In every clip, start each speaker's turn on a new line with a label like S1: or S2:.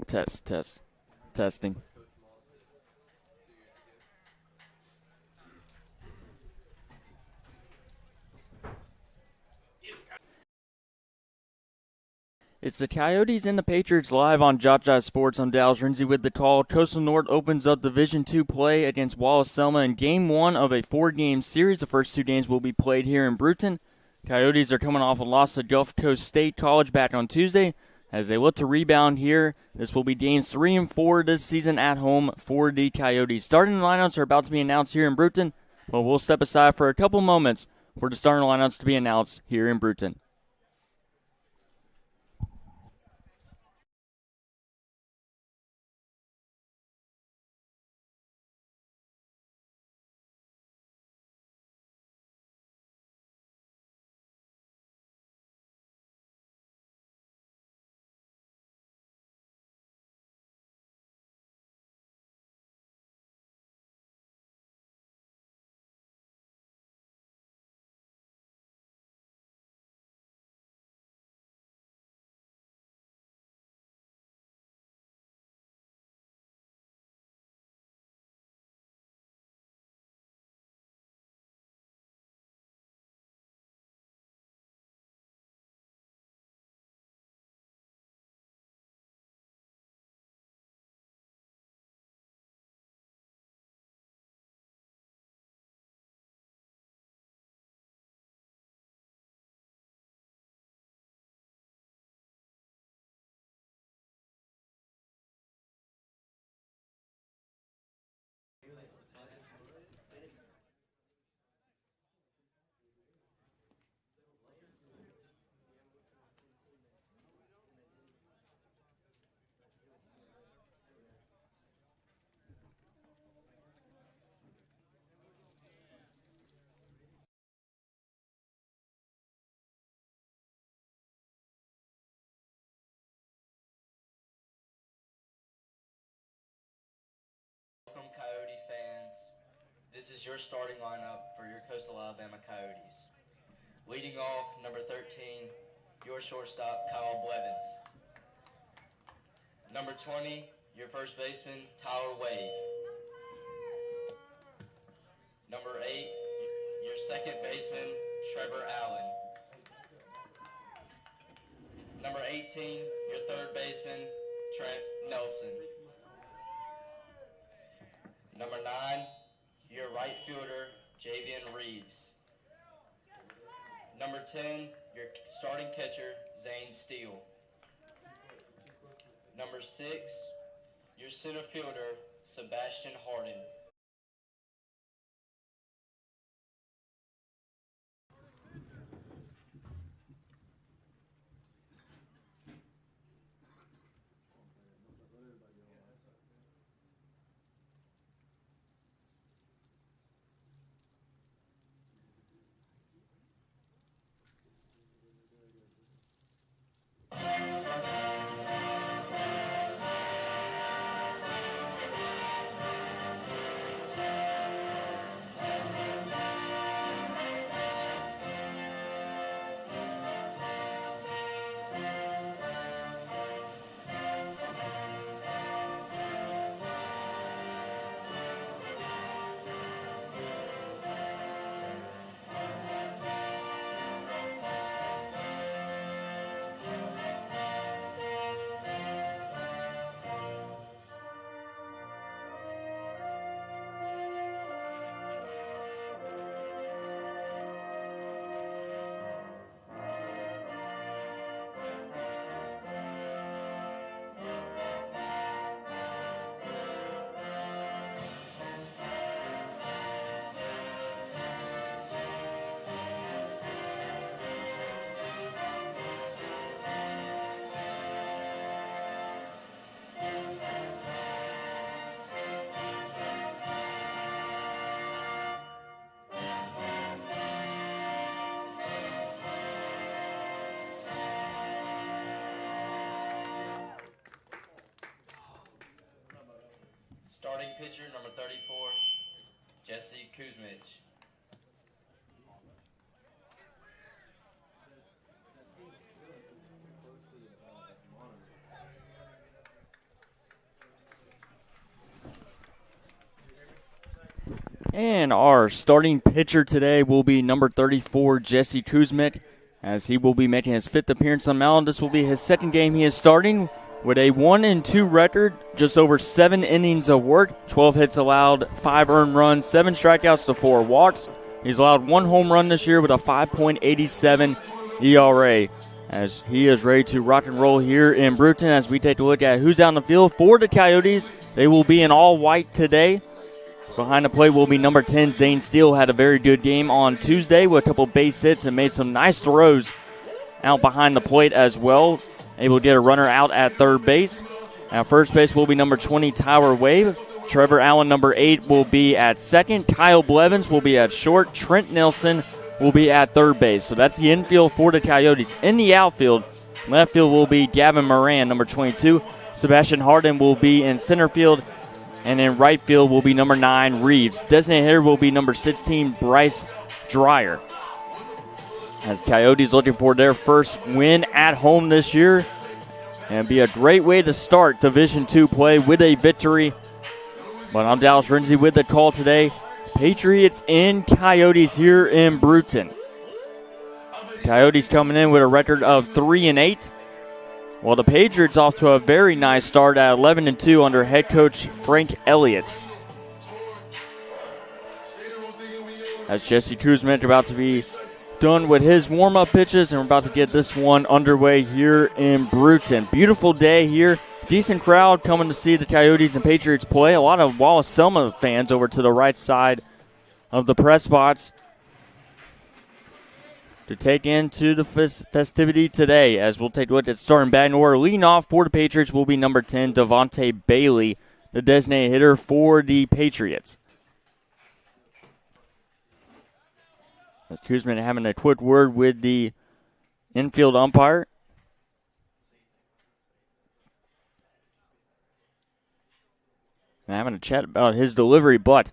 S1: Testing. It's the Coyotes and the Patriots live on JockJive Sports. I'm Dallas Renzi with the call. Coastal North opens up Division II play against Wallace Selma in Game 1 of a 4-game series. The first 2 games will be played here in Brewton. Coyotes are coming off a loss to Gulf Coast State College back on Tuesday. As they look to rebound here, this will be games 3 and 4 this season at home for the Coyotes. Starting lineups are about to be announced here in Brewton, but we'll step aside for a couple moments for the starting lineups to be announced here in Brewton.
S2: Welcome, Coyote fans. This is your starting lineup for your Coastal Alabama Coyotes. Leading off, number 13, your shortstop, Kyle Blevins. Number 20, your first baseman, Tyler Wade. Number 8, your second baseman, Trevor Allen. Number 18, your third baseman, Trent Nelson. Number 9, your right fielder, Javian Reeves. Number 10, your starting catcher, Zane Steele. Number 6, your center fielder, Sebastian Harden. Starting pitcher, number 34, Jesse Kuzmich.
S1: And our starting pitcher today will be number 34, Jesse Kuzmic, as he will be making his 5th appearance on the mound. This will be his 2nd game he is starting with a 1-2 record, just over 7 innings of work, 12 hits allowed, 5 earned runs, 7 strikeouts to 4 walks. He's allowed 1 home run this year with a 5.87 ERA, as he is ready to rock and roll here in Brewton. As we take a look at who's out in the field for the Coyotes, they will be in all white today. Behind the plate will be number 10, Zane Steele. Had a very good game on Tuesday with a couple base hits and made some nice throws out behind the plate as well. Able to get a runner out at third base. At first base will be number 20, Tyler Wave. Trevor Allen, number 8, will be at second. Kyle Blevins will be at short. Trent Nelson will be at third base. So that's the infield for the Coyotes. In the outfield, left field will be Gavin Moran, number 22. Sebastian Harden will be in center field. And in right field will be number 9, Reeves. Designated hitter will be number 16, Bryce Dreyer. As Coyotes looking for their first win at home this year. And it'd be a great way to start Division II play with a victory. But I'm Dallas Renzi with the call today. Patriots and Coyotes here in Brewton. Coyotes coming in with a record of 3-8. Well, the Patriots off to a very nice start at 11-2 under head coach Frank Elliott. As Jesse Kuzmic about to be done with his warm-up pitches, and we're about to get this one underway here in Brewton. Beautiful day here. Decent crowd coming to see the Coyotes and Patriots play. A lot of Wallace Selma fans over to the right side of the press box to take into the festivity today, as we'll take a look at starting batting order. Leading off for the Patriots will be number 10, Devontae Bailey, the designated hitter for the Patriots. As Kuzman having a quick word with the infield umpire. And having a chat about his delivery, but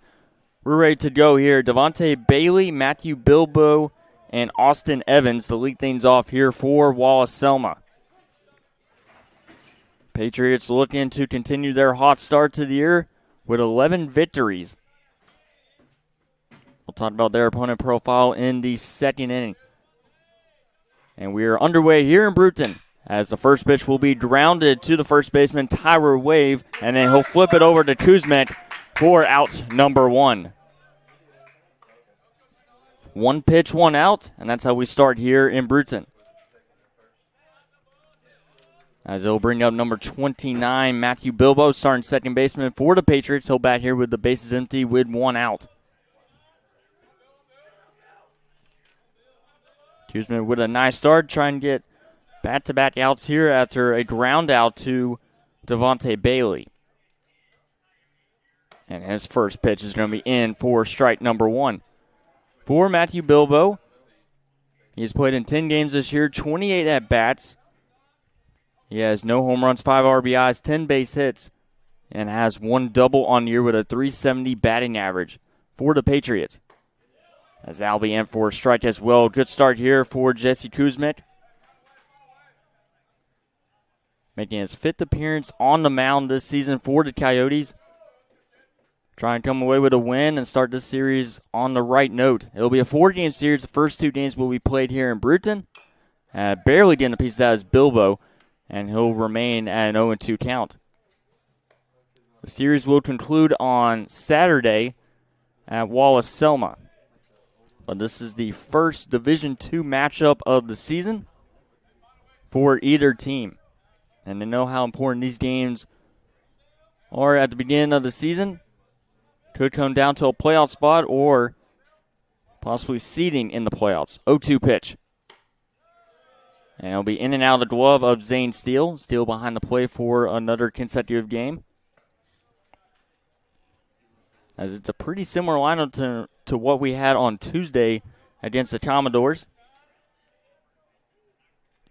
S1: we're ready to go here. Devontae Bailey, Matthew Bilbo, and Austin Evans to lead things off here for Wallace Selma. Patriots looking to continue their hot start to the year with 11 victories. We'll talk about their opponent profile in the 2nd inning. And we are underway here in Brewton, as the first pitch will be grounded to the first baseman, Tyler Wave, and then he'll flip it over to Kuzmic for out number 1. 1 pitch, 1 out, and that's how we start here in Brewton. As they'll bring up number 29, Matthew Bilbo, starting second baseman for the Patriots. He'll bat here with the bases empty with 1 out. Kuzman with a nice start, trying to get back-to-back outs here after a ground out to Devontae Bailey. And his first pitch is going to be in for strike number 1. For Matthew Bilbo, he's played in 10 games this year, 28 at-bats. He has no home runs, 5 RBIs, 10 base hits, and has 1 double on the year with a .370 batting average for the Patriots. As that'll be in for a strike as well. Good start here for Jesse Kuzmic, making his 5th appearance on the mound this season for the Coyotes. Try and come away with a win and start this series on the right note. It'll be a 4-game series. The first 2 games will be played here in Brewton. Barely getting a piece of that is Bilbo, and he'll remain at an 0-2 count. The series will conclude on Saturday at Wallace Selma. But this is the first Division II matchup of the season for either team. And to know how important these games are at the beginning of the season, could come down to a playoff spot or possibly seeding in the playoffs. 0-2 pitch. And it'll be in and out of the glove of Zane Steele. Steele behind the plate for another consecutive game. As it's a pretty similar lineup to what we had on Tuesday against the Commodores.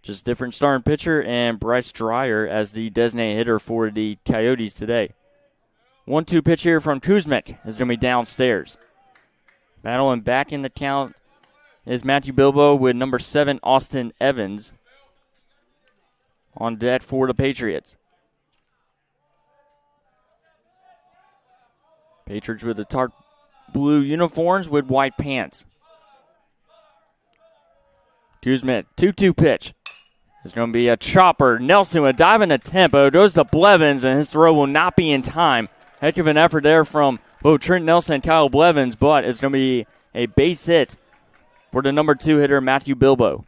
S1: Just different starting pitcher and Bryce Dreyer as the designated hitter for the Coyotes today. 1-2 pitch here from Kuzmic is going to be downstairs. Battling back in the count is Matthew Bilbo with number 7, Austin Evans, on deck for the Patriots. Patriots with the blue uniforms with white pants. Kuzmic, 2-2 pitch. It's going to be a chopper. Nelson with a diving attempt, but it goes to Blevins, and his throw will not be in time. Heck of an effort there from both Trent Nelson and Kyle Blevins, but it's going to be a base hit for the number 2 hitter, Matthew Bilbo.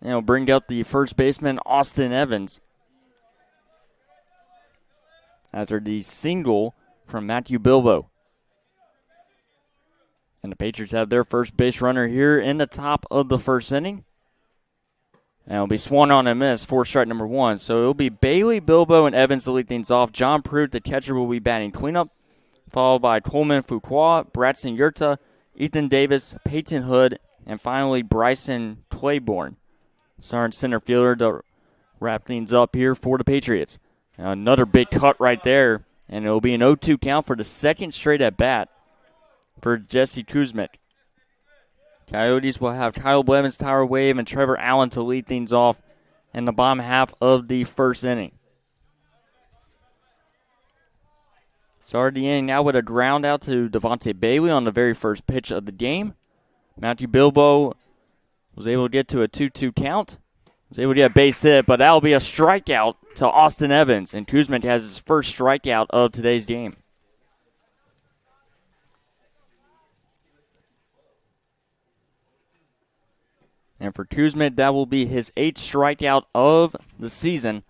S1: And it'll bring up the first baseman, Austin Evans, after the single from Matthew Bilbo. And the Patriots have their first base runner here in the top of the first inning. And it'll be swung on and missed for strike number 1. So it'll be Bailey, Bilbo, and Evans to lead things off. John Pruitt, the catcher, will be batting cleanup, followed by Coleman Fuqua, Bratson Yurta, Ethan Davis, Peyton Hood, and finally Bryson Claiborne. Starting center fielder to wrap things up here for the Patriots. Another big cut right there, and it'll be an 0-2 count for the second straight at bat for Jesse Kuzmic. Coyotes will have Kyle Blevins, Tyler Wave, and Trevor Allen to lead things off in the bottom half of the first inning. Started the inning now with a ground out to Devontae Bailey on the very first pitch of the game. Matthew Bilbo was able to get to a 2-2 count. Was able to get a base hit, but that'll be a strikeout to Austin Evans. And Kuzmic has his first strikeout of today's game. And for Kuzmic, that will be his 8th strikeout of the season,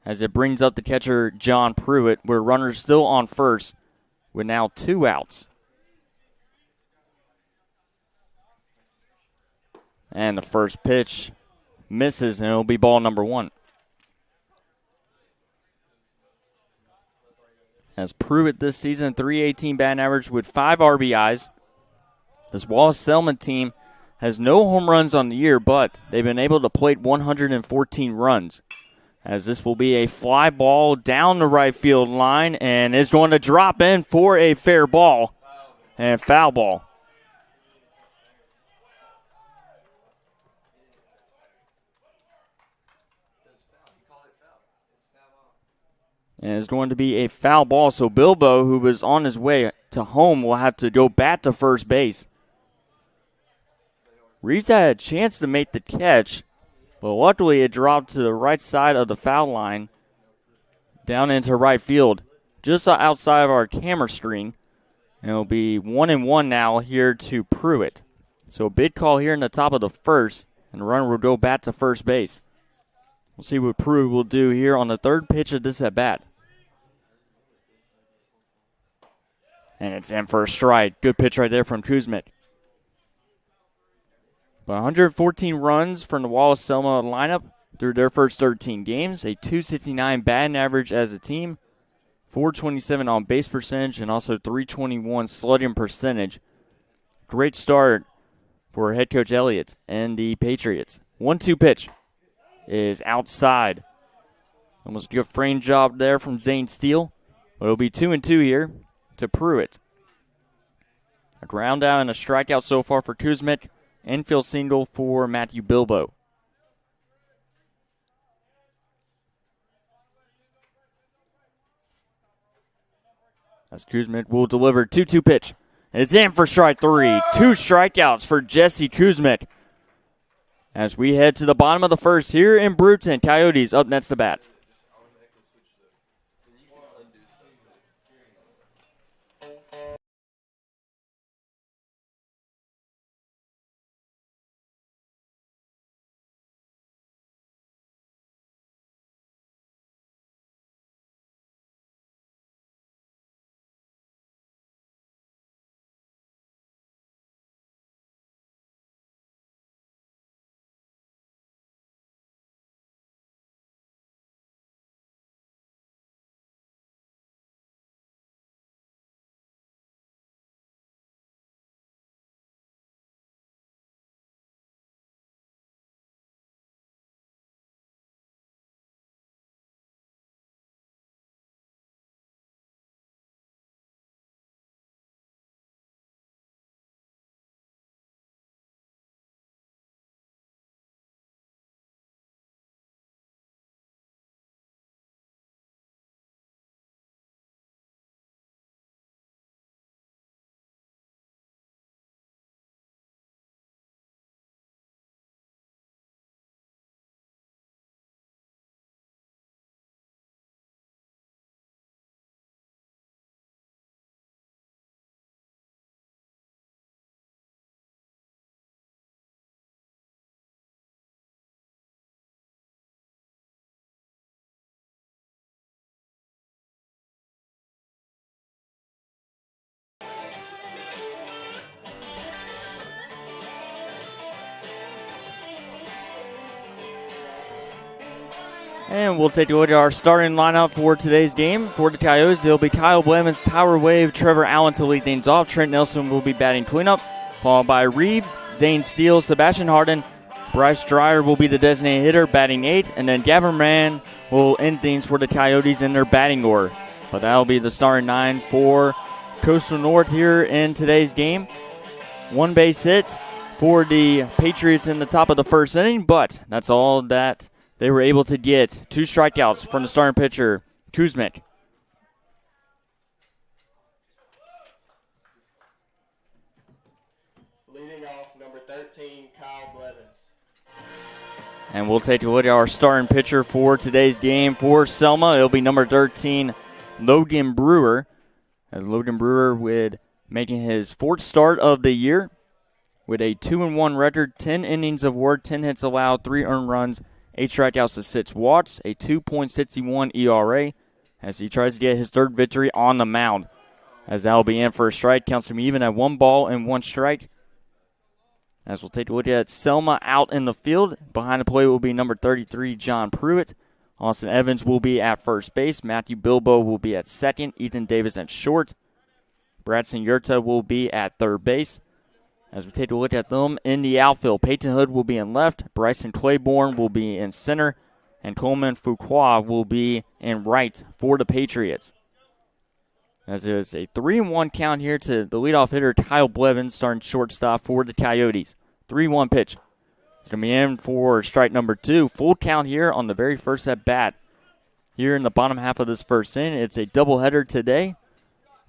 S1: as it brings up the catcher, John Pruitt, where runners still on first with now 2 outs. And the first pitch misses, and it'll be ball number 1. As Pruitt this season, .318 batting average with 5 RBIs. This Wallace Selma team has no home runs on the year, but they've been able to plate 114 runs. As this will be a fly ball down the right field line, and is going to drop in for a fair ball and foul ball. And it's going to be a foul ball, so Bilbo, who was on his way to home, will have to go back to first base. Reeves had a chance to make the catch, but luckily it dropped to the right side of the foul line, down into right field, just outside of our camera screen. And it'll be 1-1 now here to Pruitt. So a big call here in the top of the first, and the runner will go back to first base. We'll see what Pruitt will do here on the third pitch of this at-bat. And it's in for a strike. Good pitch right there from Kuzmic. But 114 runs from the Wallace Selma lineup through their first 13 games. A .269 batting average as a team. .427 on base percentage, and also .321 slugging percentage. Great start for head coach Elliott and the Patriots. 1-2 pitch is outside. Almost a good frame job there from Zane Steele. But it'll be 2-2 here to Pruitt. A ground out and a strikeout so far for Kuzmic. Infield single for Matthew Bilbo. As Kuzmic will deliver 2-2 pitch. And it's in for strike 3. 2 strikeouts for Jesse Kuzmic. As we head to the bottom of the first here in Brewton. Coyotes up next to bat. And we'll take a look at our starting lineup for today's game. For the Coyotes, it'll be Kyle Blevins, Tyler Wave, Trevor Allen to lead things off. Trent Nelson will be batting cleanup, followed by Reeves, Zane Steele, Sebastian Harden. Bryce Dreyer will be the designated hitter, batting 8th. And then Gavin Rand will end things for the Coyotes in their batting order. But that'll be the starting 9 for Coastal North here in today's game. 1 base hit for the Patriots in the top of the first inning, but that's all that they were able to get. 2 strikeouts from the starting pitcher, Kuzmik.
S3: Leading off, number 13, Kyle Blevins.
S1: And we'll take a look at our starting pitcher for today's game. For Selma, it'll be number 13, Logan Brewer. As Logan Brewer would making his 4th start of the year with a 2-1 record, 10 innings of work, 10 hits allowed, 3 earned runs, 8 strikeouts to 6 walks, a 2.61 ERA as he tries to get his 3rd victory on the mound. As that'll be in for a strike, counts him even at 1 ball and 1 strike. As we'll take a look at Selma out in the field. Behind the plate will be number 33, John Pruitt. Austin Evans will be at first base. Matthew Bilbo will be at second. Ethan Davis at short. Bradson Yurta will be at third base. As we take a look at them in the outfield, Peyton Hood will be in left, Bryson Claiborne will be in center, and Coleman Fuqua will be in right for the Patriots. As it's a 3-1 count here to the leadoff hitter, Kyle Blevins, starting shortstop for the Coyotes. 3-1 pitch. It's going to be in for strike number 2. Full count here on the very first at bat. Here in the bottom half of this first inning, it's a doubleheader today.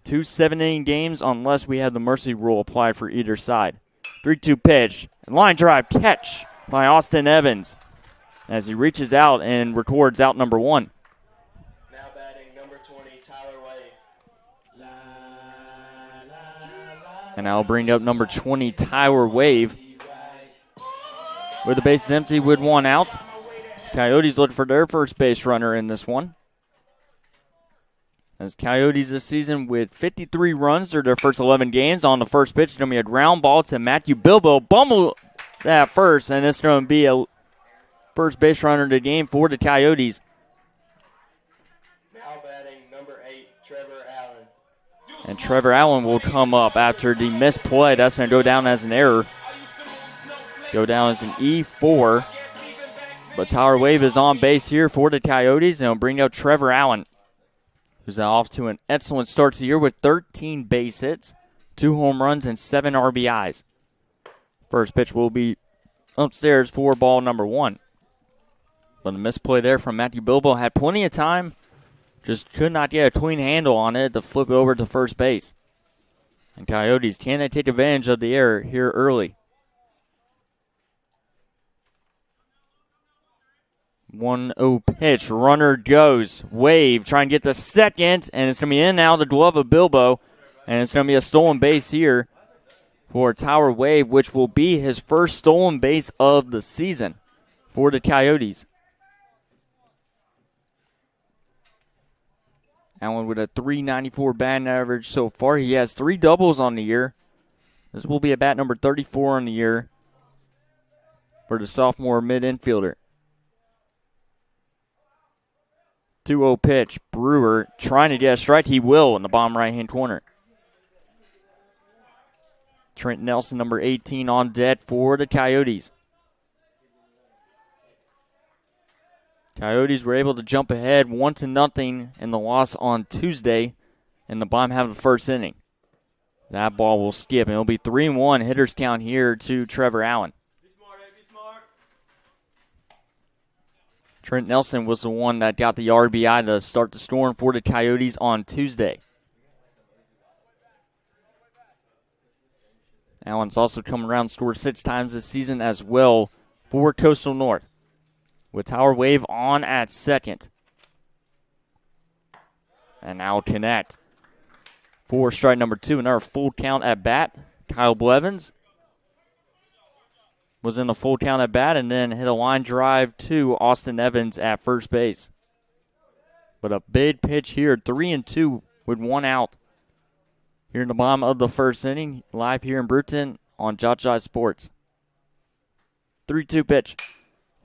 S1: 2 7-inning games unless we have the mercy rule applied for either side. 3-2 pitch. And line drive catch by Austin Evans as he reaches out and records out number 1.
S3: Now batting number 20, Tyler Wave.
S1: And I'll bring up number 20, Tyler Wave. With the bases empty with 1 out. Coyotes look for their first base runner in this one. As Coyotes this season with 53 runs through their first 11 games. On the first pitch, it's going to be a ground ball to Matthew Bilbo. Bumble that first, and it's going to be a first base runner in the game for the Coyotes.
S3: Now batting number 8, Trevor Allen.
S1: And Trevor Allen will come up after the missed play. That's going to go down as an error. Go down as an E4. But Tyler Wave is on base here for the Coyotes, and will bring out Trevor Allen, who's off to an excellent start to the year with 13 base hits, 2 home runs, and 7 RBIs. First pitch will be upstairs for ball number 1. But the misplay there from Matthew Bilbo had plenty of time, just could not get a clean handle on it to flip over to first base. And Coyotes, can they take advantage of the error here early? 1-0 pitch. Runner goes. Wave trying to get the second, and it's going to be in now the glove of Bilbo. And it's going to be a stolen base here for Tyler Wave, which will be his first stolen base of the season for the Coyotes. Allen with a .394 batting average so far. He has 3 doubles on the year. This will be a bat number 34 on the year for the sophomore mid-infielder. 2-0 pitch. Brewer trying to get a strike. He will in the bottom right-hand corner. Trent Nelson, number 18, on deck for the Coyotes. Coyotes were able to jump ahead 1-0 in the loss on Tuesday in the bottom half of the first inning. That ball will skip, and it'll be 3-1 hitters count here to Trevor Allen. Trent Nelson was the one that got the RBI to start the scoring for the Coyotes on Tuesday. Allen's also come around, scored 6 times this season as well for Coastal North. With Tyler Wave on at second. And now connect for strike number 2. Another full count at bat. Kyle Blevins was in the full count at bat and then hit a line drive to Austin Evans at first base. But a big pitch here, 3-2 with 1 out. Here in the bottom of the first inning, live here in Brewton on JockJive Sports. 3-2 pitch.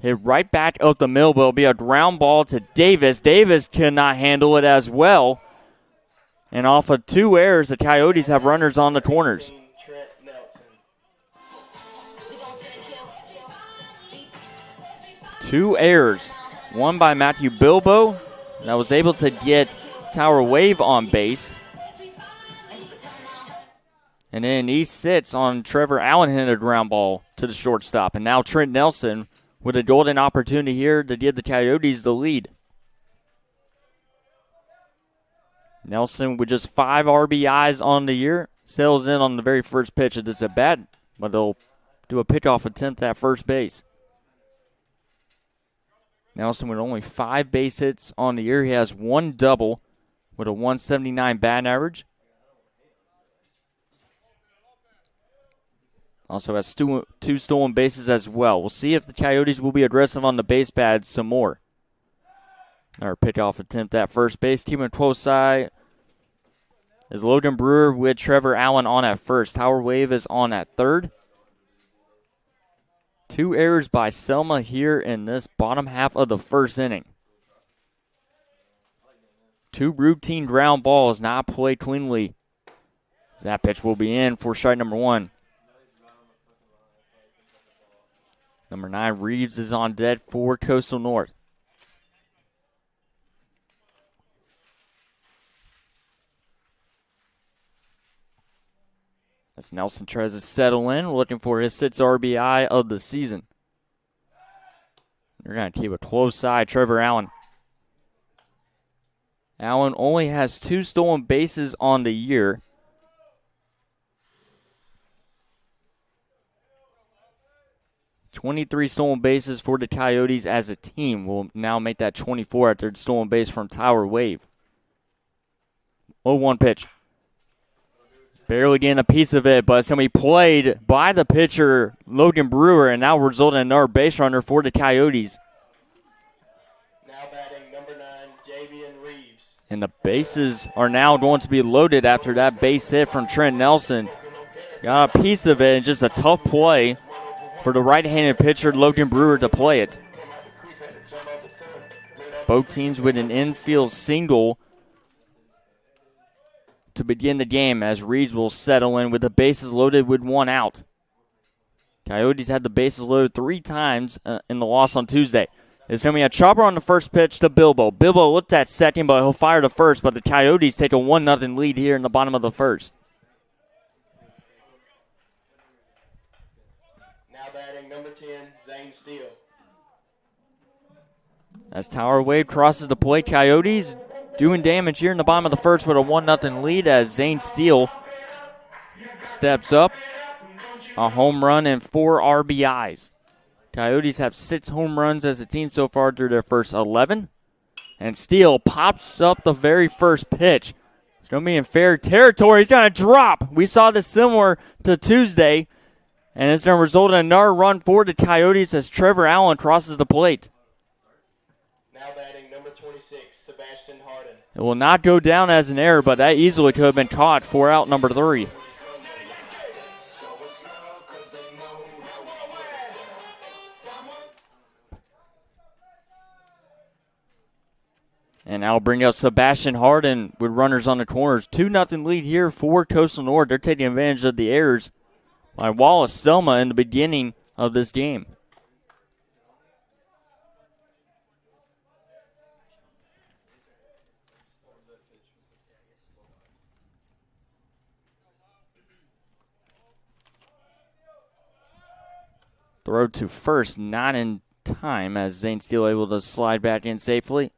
S1: Hit right back up the middle, but it'll be a ground ball to Davis. Davis cannot handle it as well. And off of 2 errors, the Coyotes have runners on the corners.
S3: Trent Nelson.
S1: 2 errors. One by Matthew Bilbo that was able to get Tower Wave on base. And then he sits on Trevor Allen, hitting a ground ball to the shortstop. And now Trent Nelson with a golden opportunity here to give the Coyotes the lead. Nelson with just 5 RBIs on the year. Sails in on the very first pitch of this at-bat, but they'll do a pickoff attempt at first base. Nelson with only 5 base hits on the year. He has 1 double with a 179 batting average. Also has 2 stolen bases as well. We'll see if the Coyotes will be aggressive on the base pads some more. Our pickoff attempt at first base. Keeping it close side is Logan Brewer with Trevor Allen on at first. Tower Wave is on at third. 2 errors by Selma here in this bottom half of the first inning. 2 routine ground balls not played cleanly. That pitch will be in for strike number 1. Number 9, Reeves, is on deck for Coastal North. As Nelson tries to settle in, looking for his 6th RBI of the season. They're going to keep a close eye. Trevor Allen. Allen only has 2 stolen bases on the year. "23 stolen bases for the Coyotes as a team. Will now make that 24 after the stolen base from Tower Wave. 0-1 pitch. Barely getting a piece of it, but it's going to be played by the pitcher, Logan Brewer, and now result in another base runner for the Coyotes.
S3: Now batting number 9, Javian Reeves.
S1: And the bases are now going to be loaded after that base hit from Trent Nelson. Got a piece of it, and just a tough play for the right-handed pitcher, Logan Brewer, to play it. Both teams with an infield single to begin the game as Reeves will settle in with the bases loaded with 1 out. Coyotes had the bases loaded 3 times in the loss on Tuesday. It's going to be a chopper on the first pitch to Bilbo. Bilbo looked at second, but he'll fire to first, but the Coyotes take a 1-0 lead here in the bottom of the first.
S3: Now batting number 10, Zane Steele.
S1: As Tower Wave crosses the plate, Coyotes doing damage here in the bottom of the first with a 1-0 lead as Zane Steele steps up. A home run and 4 RBIs. Coyotes have 6 home runs as a team so far through their first 11. And Steele pops up the very first pitch. It's going to be in fair territory. He's going to drop. We saw this similar to Tuesday. And it's going to result in another run for the Coyotes as Trevor Allen crosses the plate.
S3: Now batting number 26, Sebastian Harden.
S1: It will not go down as an error, but that easily could have been caught for out number 3. And now bring up Sebastian Harden with runners on the corners. 2-0 lead here for Coastal North. They're taking advantage of the errors by Wallace Selma in the beginning of this game. Throw to first, not in time as Zane Steele able to slide back in safely.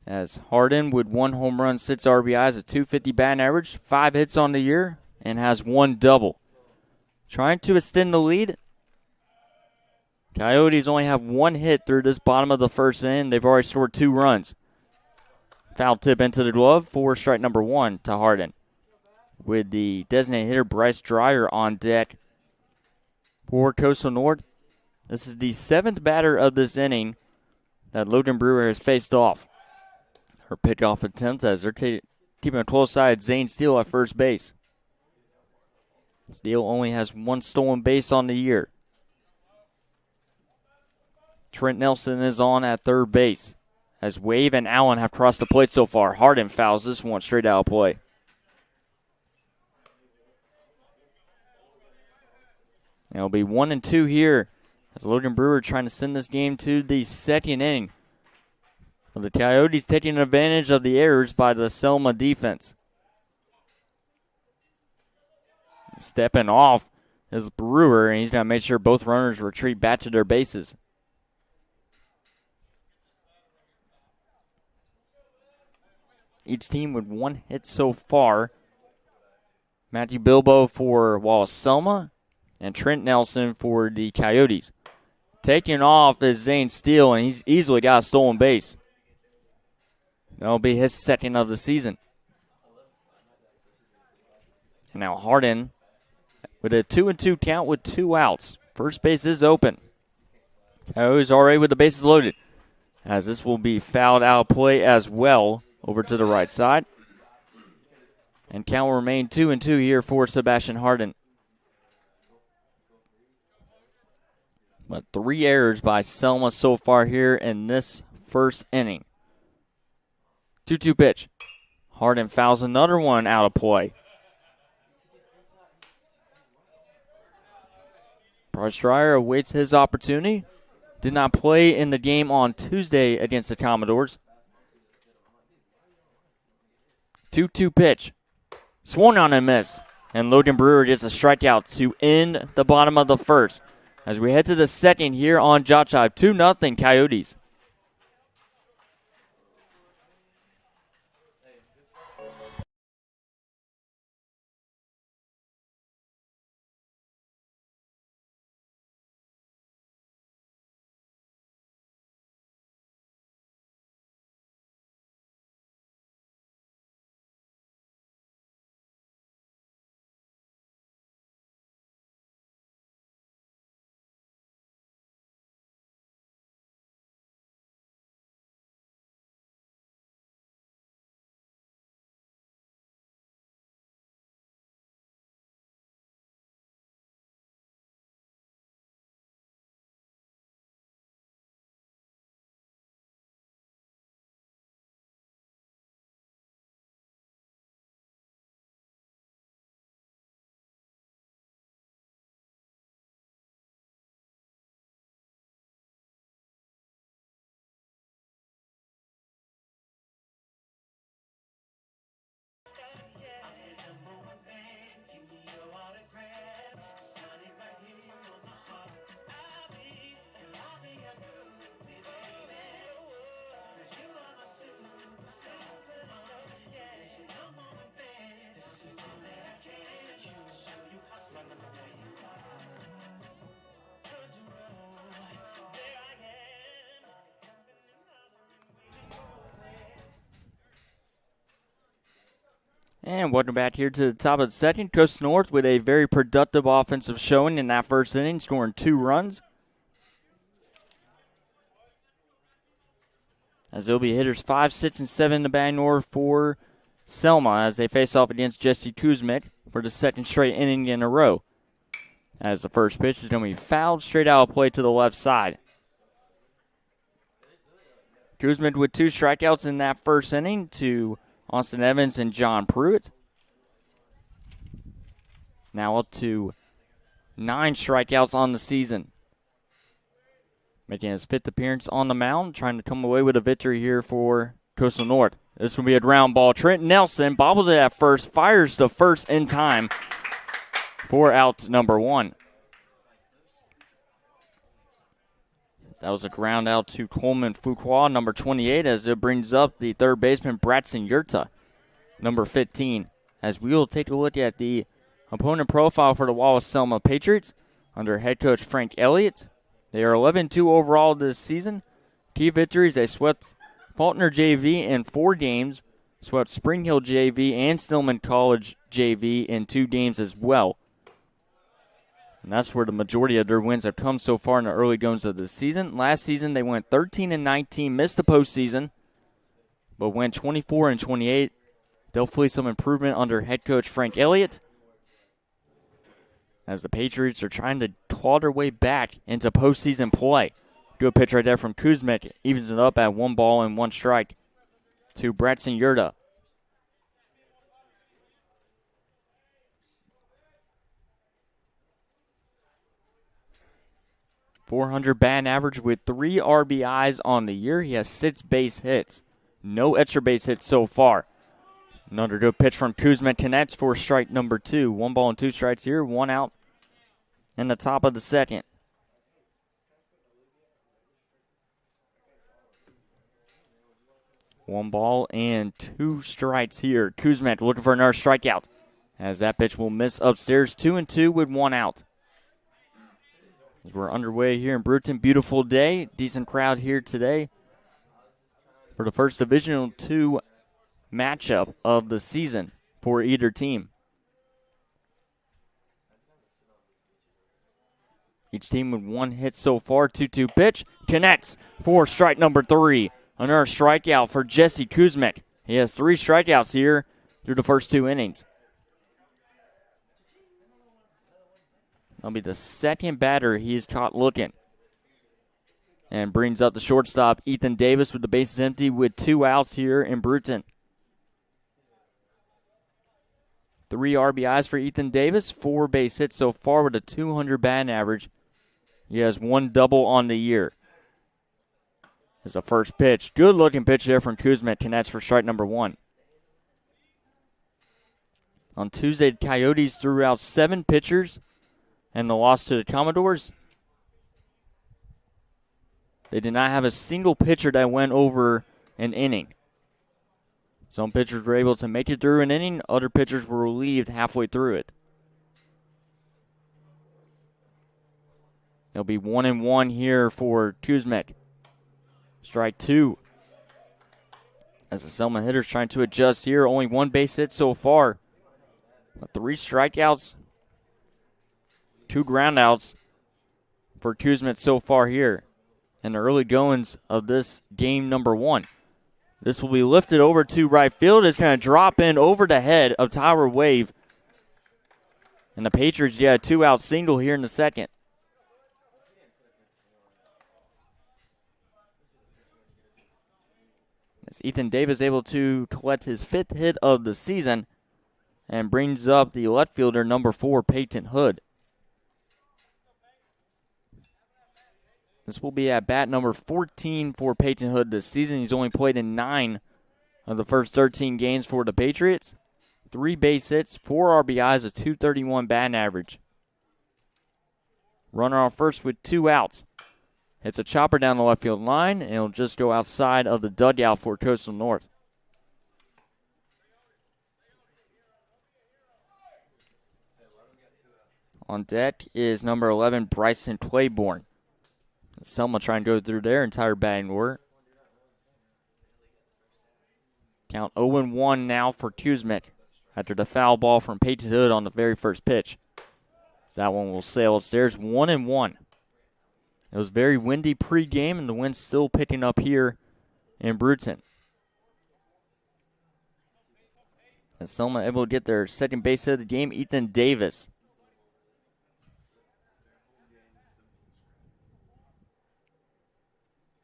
S1: As Harden with 1 home run, 6 RBIs, a .250 batting average, 5 hits on the year, and has 1 double. Trying to extend the lead. Coyotes only have 1 hit through this bottom of the first inning. They've already scored 2 runs. Foul tip into the glove for strike number 1 to Harden. With the designated hitter Bryce Dreyer on deck for Coastal North. This is the 7th batter of this inning that Logan Brewer has faced off. Her pickoff attempt as they're keeping a close eye at Zane Steele at first base. Steele only has 1 stolen base on the year. Trent Nelson is on at third base. As Wave and Allen have crossed the plate so far. Harden fouls this one straight out of play. It'll be 1-2 here as Logan Brewer trying to send this game to the second inning. Well, the Coyotes taking advantage of the errors by the Selma defense. Stepping off is Brewer, and he's going to make sure both runners retreat back to their bases. Each team with one hit so far. Matthew Bilbo for Wallace Selma and Trent Nelson for the Coyotes. Taking off is Zane Steele, and he's easily got a stolen base. That'll be his second of the season. And now Harden with a 2-2 count with 2 outs. First base is open. Coyotes already with the bases loaded, as this will be fouled out of play as well. Over to the right side. And count will remain 2-2 here for Sebastian Harden. But 3 errors by Selma so far here in this first inning. 2-2 pitch. Harden fouls another one out of play. Bryce Dreyer awaits his opportunity. Did not play in the game on Tuesday against the Commodores. 2-2 pitch. Swung on and miss. And Logan Brewer gets a strikeout to end the bottom of the first. As we head to the second here on JockJive. 2-0 Coyotes. And welcome back here to the top of the second. Coast North with a very productive offensive showing in that first inning, scoring 2 runs. As there'll be hitters 5, 6, and 7 in the batting order for Selma as they face off against Jesse Kuzmic for the second straight inning in a row. As the first pitch is going to be fouled straight out of play to the left side. Kuzmic with 2 strikeouts in that first inning to Austin Evans and John Pruitt. Now up to 9 strikeouts on the season. Making his 5th appearance on the mound, trying to come away with a victory here for Coastal North. This will be a ground ball. Trent Nelson bobbled it at first, fires the first in time for out number 1. That was a ground out to Coleman Fuqua, number 28, as it brings up the third baseman, Bratson Yurta, number 15. As we will take a look at the opponent profile for the Wallace Selma Patriots under head coach Frank Elliott. They are 11-2 overall this season. Key victories, they swept Faulkner JV in 4 games, swept Spring Hill JV and Stillman College JV in 2 games as well. And that's where the majority of their wins have come so far in the early goings of the season. Last season, they went 13-19, missed the postseason, but went 24-28. Definitely some improvement under head coach Frank Elliott, as the Patriots are trying to claw their way back into postseason play. Good pitch right there from Kuzmic. Evens it up at 1 ball and 1 strike to Bratson Yurda. .400 batting average with 3 RBIs on the year. He has 6 base hits. No extra base hits so far. Another good pitch from Kuzmic connects for strike number 2. 1 ball and 2 strikes here. 1 out in the top of the second. One ball and 2 strikes here. Kuzmic looking for another strikeout, as that pitch will miss upstairs. 2-2 with 1 out. As we're underway here in Brewton, beautiful day, decent crowd here today for the first Divisional II matchup of the season for either team. Each team with 1 hit so far. 2-2 pitch connects for strike number 3. Another strikeout for Jesse Kuzmic. He has 3 strikeouts here through the first 2 innings. That'll be the second batter he's caught looking. And brings up the shortstop, Ethan Davis, with the bases empty with 2 outs here in Brewton. 3 RBIs for Ethan Davis, 4 base hits so far with a .200 batting average. He has 1 double on the year. As the first pitch. Good looking pitch there from Kuzmic. Connects for strike number 1. On Tuesday, the Coyotes threw out 7 pitchers and the loss to the Commodores. They did not have a single pitcher that went over an inning. Some pitchers were able to make it through an inning. Other pitchers were relieved halfway through it. It'll be 1-1 here for Kuzmic. Strike 2. As the Selma hitters trying to adjust here. Only 1 base hit so far. But 3 strikeouts. 2 groundouts for Kuzmic so far here in the early goings of this game number 1. This will be lifted over to right field. It's going to drop in over the head of Tyler Wave. And the Patriots get a 2-out single here in the second. As Ethan Davis able to collect his 5th hit of the season and brings up the left fielder, number 4, Peyton Hood. This will be at bat number 14 for Peyton Hood this season. He's only played in 9 of the first 13 games for the Patriots. 3 base hits, 4 RBIs, a .231 batting average. Runner on first with 2 outs. It's a chopper down the left field line, and it'll just go outside of the dugout for Coastal North. On deck is number 11, Bryson Claiborne. Selma trying to go through their entire batting order. Count 0-1 now for Kuzmic after the foul ball from Peyton Hood on the very first pitch. So that one will sail upstairs, 1-1. It was very windy pregame, and the wind's still picking up here in Brewton. And Selma able to get their second base hit of the game, Ethan Davis.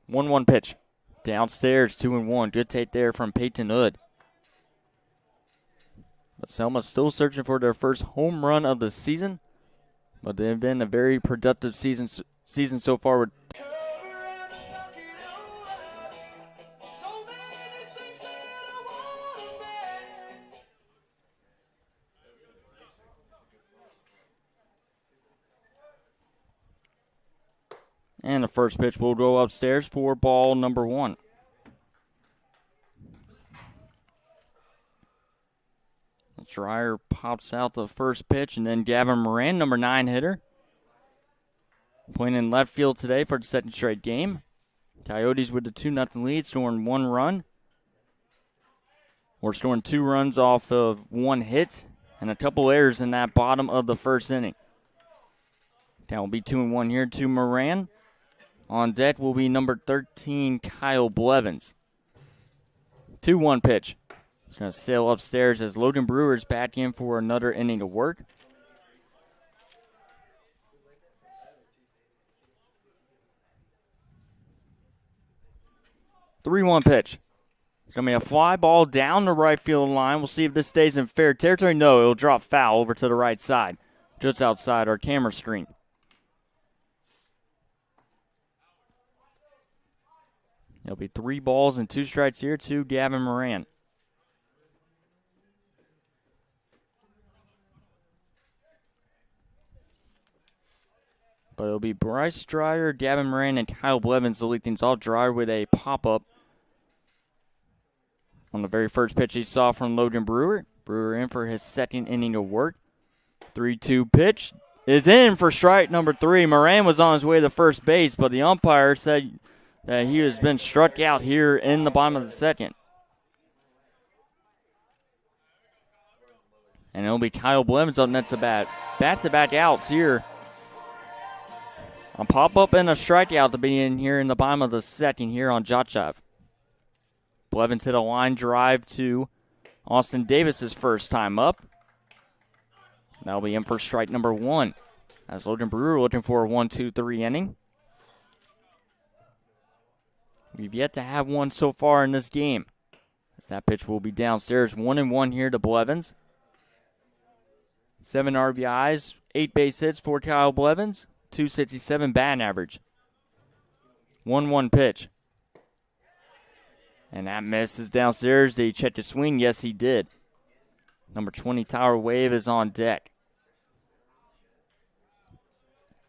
S1: One pitch. Downstairs, 2-1. Good take there from Peyton Hood. But Selma's still searching for their first home run of the season. But they've been a very productive season so far with and the first pitch will go upstairs for ball number 1. Dreyer pops out the first pitch, and then Gavin Moran, number 9 hitter, playing in left field today for the second straight game. Coyotes with the 2-0 lead, scoring 1 run. We're scoring 2 runs off of 1 hit and a couple errors in that bottom of the first inning. Count will be 2-1 here to Moran. On deck will be number 13, Kyle Blevins. 2-1 pitch. It's going to sail upstairs as Logan Brewer is back in for another inning of work. 3-1 pitch. It's going to be a fly ball down the right field line. We'll see if this stays in fair territory. No, it'll drop foul over to the right side, just outside our camera screen. It'll be 3 balls and 2 strikes here to Gavin Moran. But it'll be Bryce Dreyer, Gavin Moran, and Kyle Blevins to lead things off. Dreyer with a pop-up on the very first pitch he saw from Logan Brewer. Brewer in for his second inning of work. 3-2 pitch is in for strike number 3. Moran was on his way to first base, but the umpire said that he has been struck out here in the bottom of the second. And it'll be Kyle Blevins up next to bat. Back-to-back outs here. A pop-up and a strikeout to be in here in the bottom of the second here on JockJive. Blevins hit a line drive to Austin Davis's first time up. That'll be in for strike number 1. As Logan Brewer looking for a 1-2-3 inning. We've yet to have one so far in this game. As that pitch will be downstairs. 1-1 here to Blevins. 7 RBIs, 8 base hits for Kyle Blevins. 267 batting average. 1-1 pitch. And that miss is downstairs. Did he check the swing? Yes, he did. Number 20, Tyler Wave, is on deck.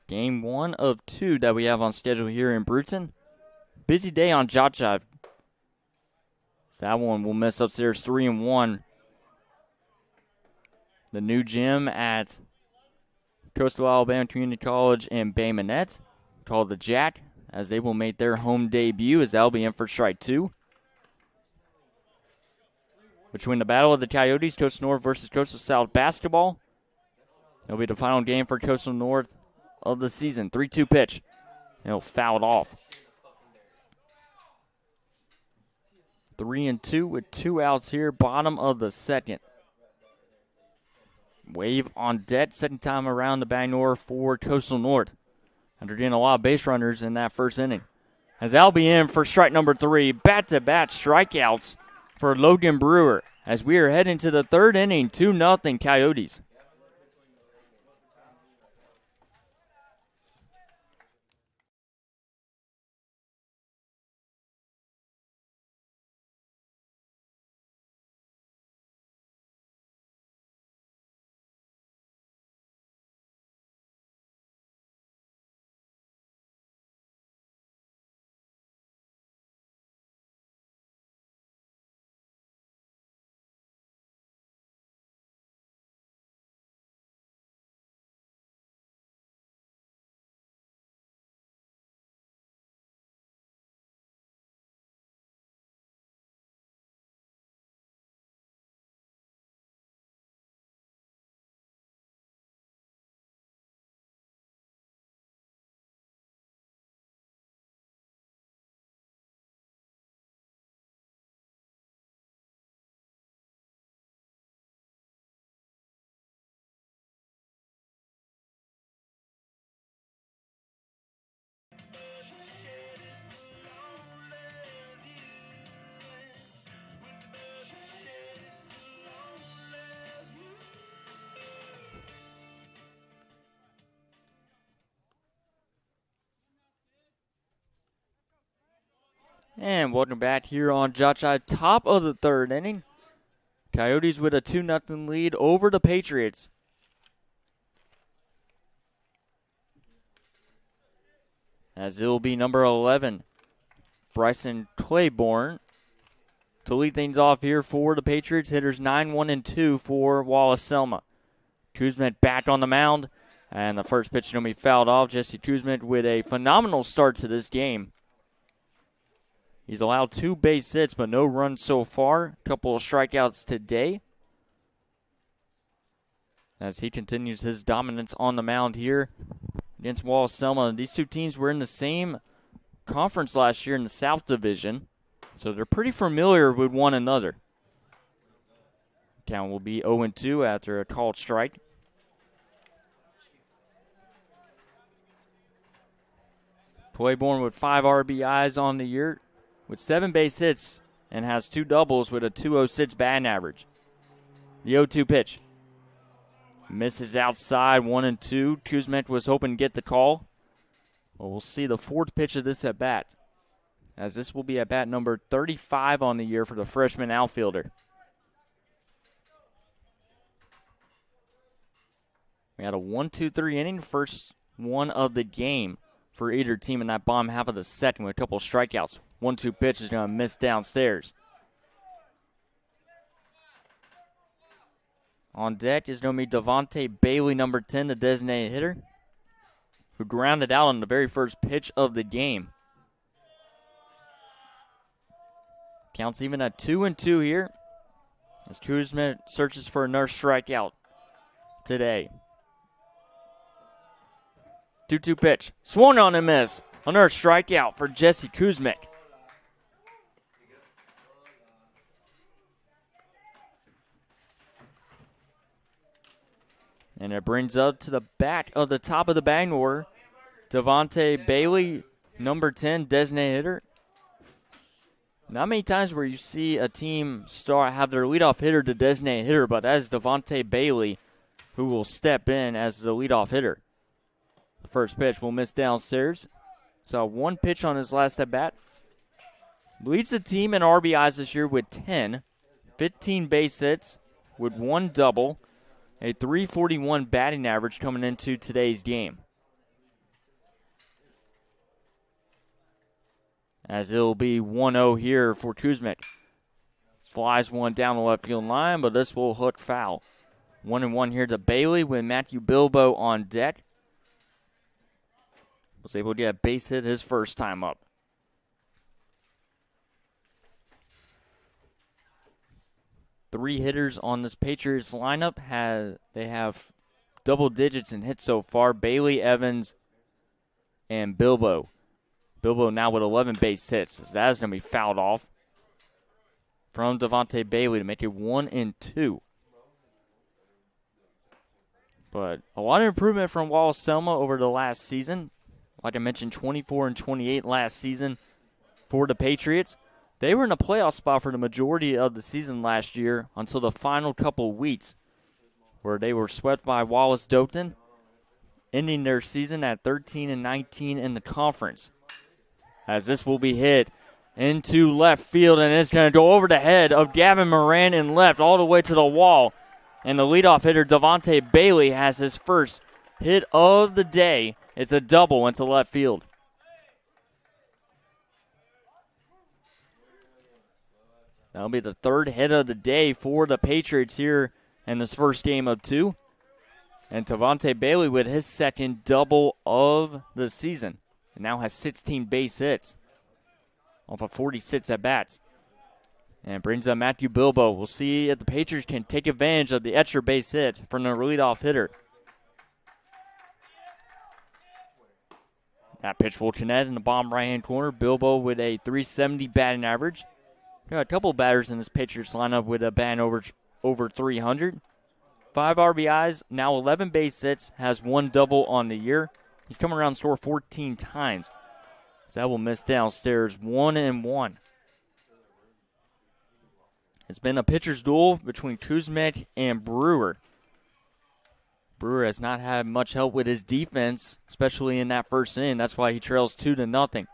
S1: Game 1 of 2 that we have on schedule here in Bruton. Busy day on JockJive. So that one will miss upstairs. 3-1. The new gym at Coastal Alabama Community College in Bay Minette, called the Jack, as they will make their home debut, as that'll be in for strike 2. Between the battle of the Coyotes, Coastal North versus Coastal South basketball, it'll be the final game for Coastal North of the season. 3-2 pitch. It'll foul it off. 3-2 with 2 outs here, bottom of the second. Wave on deck, second time around the Bangor for Coastal North. And they're getting a lot of base runners in that first inning. As that'll be in for strike number 3. Bat-to-bat strikeouts for Logan Brewer. As we are heading to the third inning, 2-0 Coyotes. And welcome back here on JockJive, top of the third inning. Coyotes with a 2-0 lead over the Patriots. As it will be number 11, Bryson Claiborne, to lead things off here for the Patriots. Hitters 9-1-2 for Wallace Selma. Kuzmet back on the mound, and the first pitch is going to be fouled off. Jesse Kuzmet with a phenomenal start to this game. He's allowed 2 base hits, but no runs so far. A couple of strikeouts today. As he continues his dominance on the mound here against Wallace Selma. These two teams were in the same conference last year in the South Division, so they're pretty familiar with one another. Count will be 0-2 after a called strike. Claiborne with 5 RBIs on the year. with 7 base hits and has 2 doubles with a .206 batting average. The 0-2 pitch. Misses outside, 1-2. Kuzmic was hoping to get the call. Well, we'll see the 4th pitch of this at bat, as this will be at bat number 35 on the year for the freshman outfielder. We had a 1-2-3 inning, first one of the game for either team in that bottom half of the second with a couple of strikeouts. 1-2 pitch is going to miss downstairs. On deck is going to be Devontae Bailey, number 10, the designated hitter, who grounded out on the very first pitch of the game. Counts even at 2-2 here as Kuzma searches for another strikeout today. 2-2 pitch. Swung on and miss. Another strikeout for Jesse Kuzmic. And it brings up to the back of the top of the batting order, Devontae Bailey, number 10, designated hitter. Not many times where you see a team have their leadoff hitter the designated hitter, but that is Devontae Bailey who will step in as the leadoff hitter. The first pitch will miss downstairs. So 1 pitch on his last at bat. Leads the team in RBIs this year with 10, 15 base hits with 1 double, a .341 batting average coming into today's game. As it'll be 1-0 here for Kuzmic. Flies one down the left field line, but this will hook foul. 1-1 here to Bailey with Matthew Bilbo on deck. Was able to get a base hit his first time up. Three hitters on this Patriots lineup. They have double digits in hits so far. Bailey, Evans, and Bilbo. Bilbo now with 11 base hits. So that is going to be fouled off from Devontae Bailey to make it 1-2. But a lot of improvement from Wallace Selma over the last season. Like I mentioned, 24-28 last season for the Patriots. They were in a playoff spot for the majority of the season last year until the final couple weeks, where they were swept by Wallace Doakton, ending their season at 13-19 in the conference. As this will be hit into left field, and it's going to go over the head of Gavin Moran in left all the way to the wall. And the leadoff hitter, Devontae Bailey, has his first hit of the day. It's a double into left field. That'll be the 3rd hit of the day for the Patriots here in this first game of 2. And Devontae Bailey with his 2nd double of the season. And now has 16 base hits off of 46 at-bats. And brings up Matthew Bilbo. We'll see if the Patriots can take advantage of the extra base hit from the leadoff hitter. That pitch will connect in the bottom right-hand corner. Bilbo with a .370 batting average. Got a couple batters in this Patriots lineup with a batting over 300. 5 RBIs, now 11 base hits, has 1 double on the year. He's coming around the score 14 times. So that will miss downstairs, 1-1. It's been a pitcher's duel between Kuzmic and Brewer. Brewer has not had much help with his defense, especially in that first inning. That's why he trails 2-0.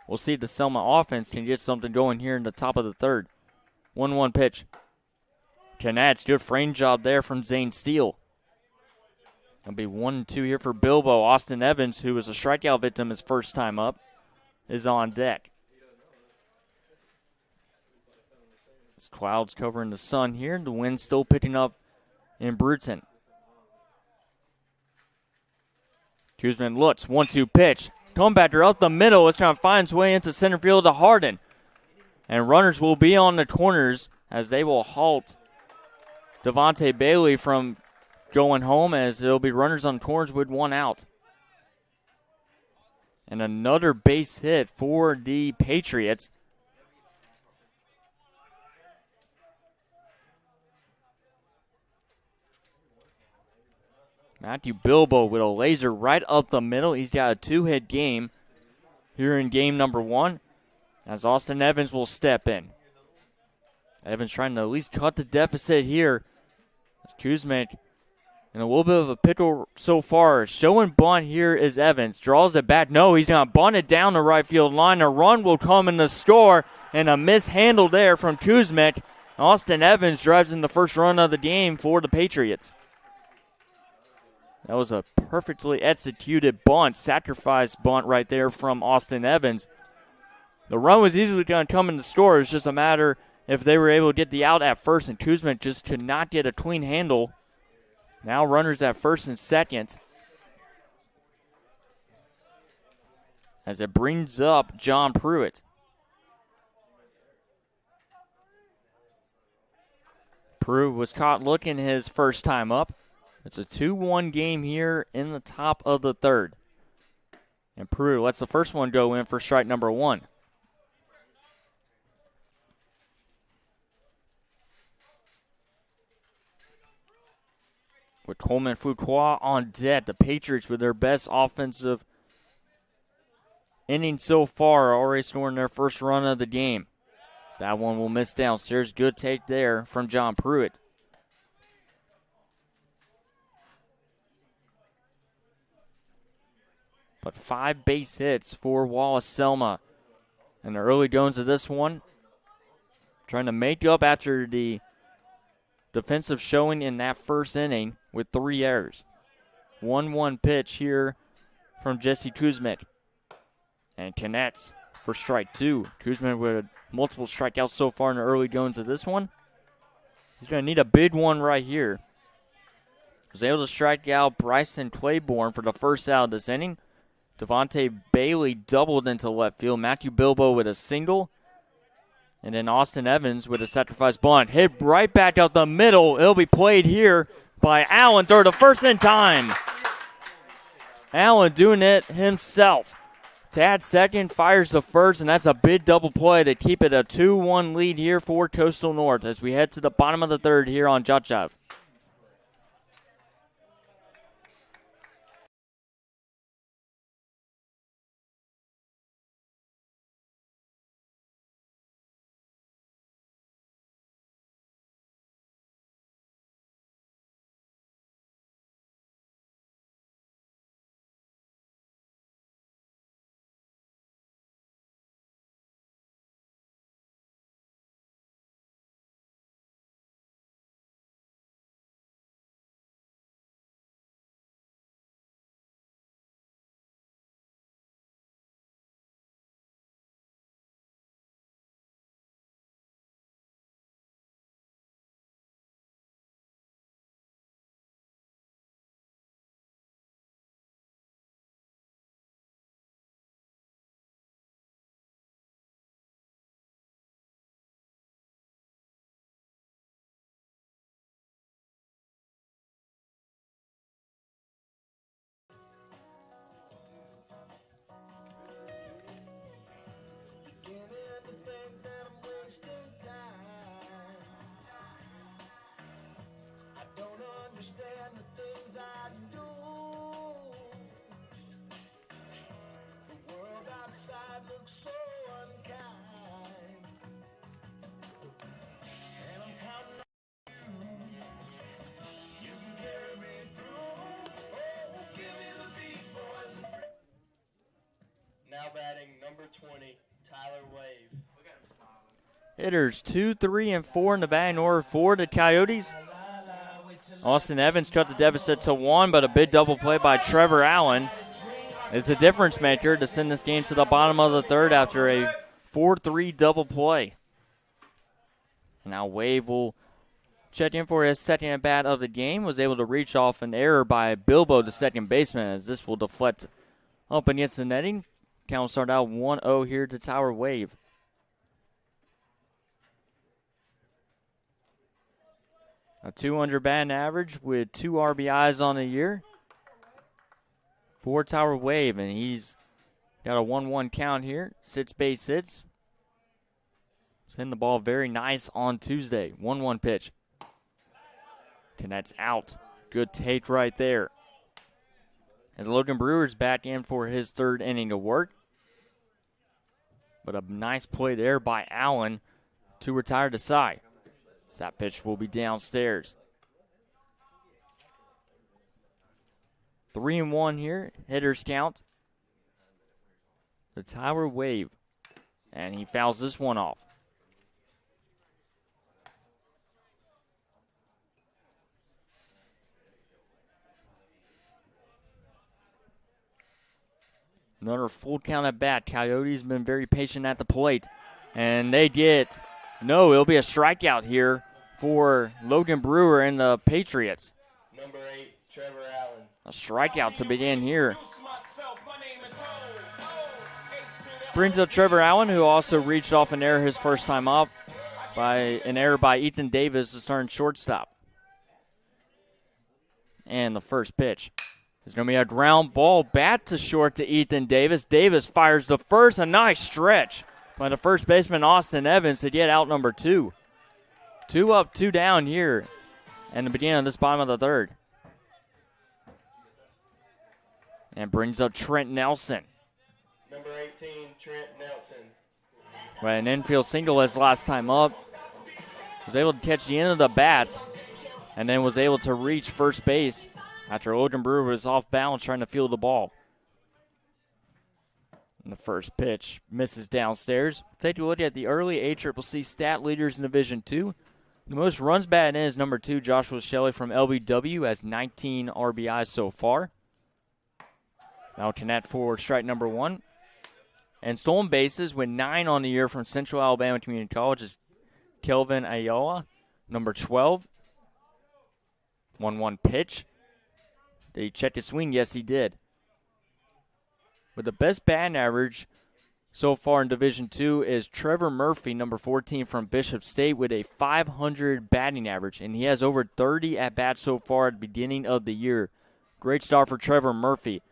S1: We'll see if the Selma offense can get something going here in the top of the 3rd. 1-1 pitch. Connects. Good frame job there from Zane Steele. It'll be 1-2 here for Bilbo. Austin Evans, who was a strikeout victim his first time up, is on deck. It's clouds covering the sun here. The wind still picking up in Bruton. Kuzman looks. 1-2 pitch. Comebacker up the middle. It's going to find its way into center field to Harden. And runners will be on the corners as they will halt Devontae Bailey from going home, as there will be runners on corners with 1 out. And another base hit for the Patriots. Matthew Bilbo with a laser right up the middle. He's got a 2-hit game here in game number 1. as Austin Evans will step in. Evans trying to at least cut the deficit here. As Kuzmic in a little bit of a pickle so far. Showing bunt here is Evans. Draws it back. No, he's going to bunt it down the right field line. A run will come in the score, and a mishandle there from Kuzmic. Austin Evans drives in the first run of the game for the Patriots. That was a perfectly executed bunt, sacrifice bunt right there from Austin Evans. The run was easily going to come in the score. It was just a matter if they were able to get the out at first, and Kuzmic just could not get a clean handle. Now runners at first and second, as it brings up John Pruitt. Pruitt was caught looking his first time up. It's a 2-1 game here in the top of the third. And Pruitt lets the first one go in for strike number one. With Coleman Fuqua on deck, the Patriots with their best offensive inning so far, already scoring their first run of the game. So that one will miss downstairs. Good take there from John Pruitt. But 5 base hits for Wallace Selma in the early goings of this one. Trying to make up after the defensive showing in that first inning with 3 errors. 1-1 pitch here from Jesse Kuzmic. And connects for strike 2. Kuzmic with multiple strikeouts so far in the early goings of this one. He's going to need a big one right here. Was able to strike out Bryson Claiborne for the first out of this inning. Devontae Bailey doubled into left field. Matthew Bilbo with a single. And then Austin Evans with a sacrifice bunt. Hit right back out the middle. It'll be played here by Allen. Throw to first in time. Allen doing it himself. Tad second, fires the first, and that's a big double play to keep it a 2-1 lead here for Coastal North as we head to the bottom of the third here on JockJive.
S3: Now batting number 20, Tyler Wave.
S1: Hitters 2, 3, and 4 in the batting order for the Coyotes. Austin Evans cut the deficit to 1, but a big double play by Trevor Allen is the difference maker to send this game to the bottom of the third after a 4-3 double play. And now Wave will check in for his second at bat of the game. Was able to reach off an error by Bilbo, the second baseman, as this will deflect up against the netting. Count will start out 1-0 here to Tyler Wave. A 200 batting average with 2 RBIs on the year for Tyler Wave, and he's got a 1-1 count here. 6 base hits. He's hitting the ball very nice on Tuesday. 1-1 pitch. Connects out. Good take right there. As Logan Brewer's back in for his third inning of work. But a nice play there by Allen to retire the side. So that pitch will be downstairs. 3-1 here. Hitters count. The Tyler Wave. And he fouls this one off. Another full count at bat. Coyotes been very patient at the plate. And they get, no, it'll be a strikeout here for Logan Brewer and the Patriots.
S3: Number 8, Trevor Allen.
S1: A strikeout to begin here. Brings up Trevor Allen, who also reached off an error his first time up by an error by Ethan Davis, the starting shortstop. And the first pitch is going to be a ground ball bat to short to Ethan Davis. Davis fires the first, a nice stretch by the first baseman Austin Evans to get out number 2. 2 up, 2 down here in the beginning of this bottom of the third. And brings up Trent Nelson.
S3: Number 18, Trent Nelson.
S1: Well, an infield single his last time up. Was able to catch the end of the bat and then was able to reach first base after Logan Brewer was off balance trying to field the ball. And the first pitch misses downstairs. Take a look at the early ACCC stat leaders in Division II. The most runs batted in is number 2, Joshua Shelley from LBW, has 19 RBIs so far. Now connect for strike number 1. And stolen bases with 9 on the year from Central Alabama Community College is Kelvin Ayala, number 12. 1-1 pitch. Did he check his swing? Yes, he did. But the best batting average so far in Division II is Trevor Murphy, number 14 from Bishop State, with a .500 batting average. And he has over 30 at-bats so far at the beginning of the year. Great start for Trevor Murphy,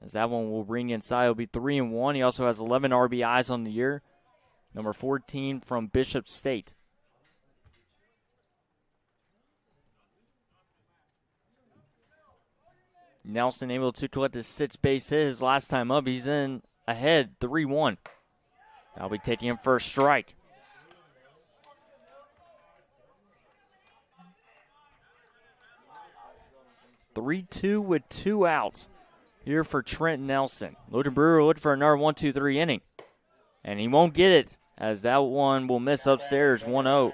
S1: as that one will ring inside. It'll be 3-1. He also has 11 RBIs on the year. Number 14 from Bishop State. Nelson able to collect his 6th base hit his last time up. He's in ahead, 3-1. I'll be taking him for a strike. (3-2) with 2 outs here for Trent Nelson. Logan Brewer looking for another 1-2-3 inning. And he won't get it, as that one will miss upstairs, 1-0.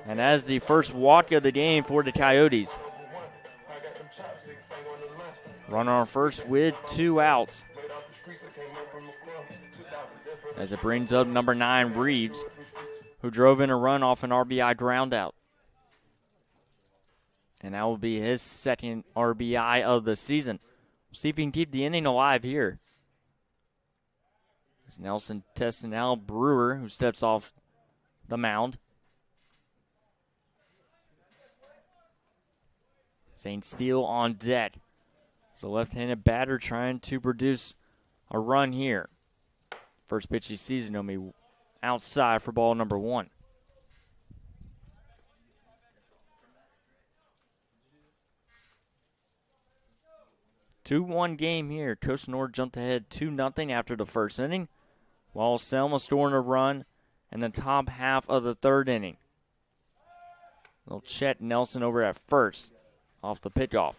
S1: And that is the first walk of the game for the Coyotes. Runner on first with 2 outs. As it brings up number 9, Reeves, who drove in a run off an RBI ground out. And that will be his 2nd RBI of the season. We'll see if he can keep the inning alive here. As Nelson testing out Brewer, who steps off the mound. St. Steele on deck. It's a left-handed batter trying to produce a run here. First pitch of the season will be outside for ball number 1. Two-1 game here. Coastal North jumped ahead 2-0 after the first inning, while Selma scoring a run in the top half of the third inning. Little Chet Nelson over at first off the pickoff.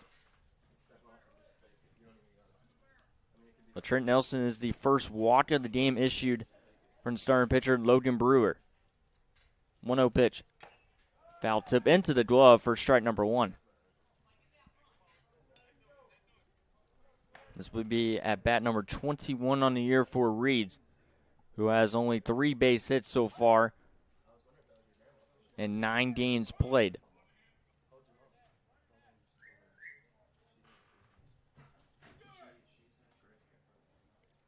S1: But Trent Nelson is the first walk of the game issued from the starting pitcher, Logan Brewer. 1-0 pitch. Foul tip into the glove for strike number 1. This would be at bat number 21 on the year for Reeves, who has only 3 base hits so far in 9 games played.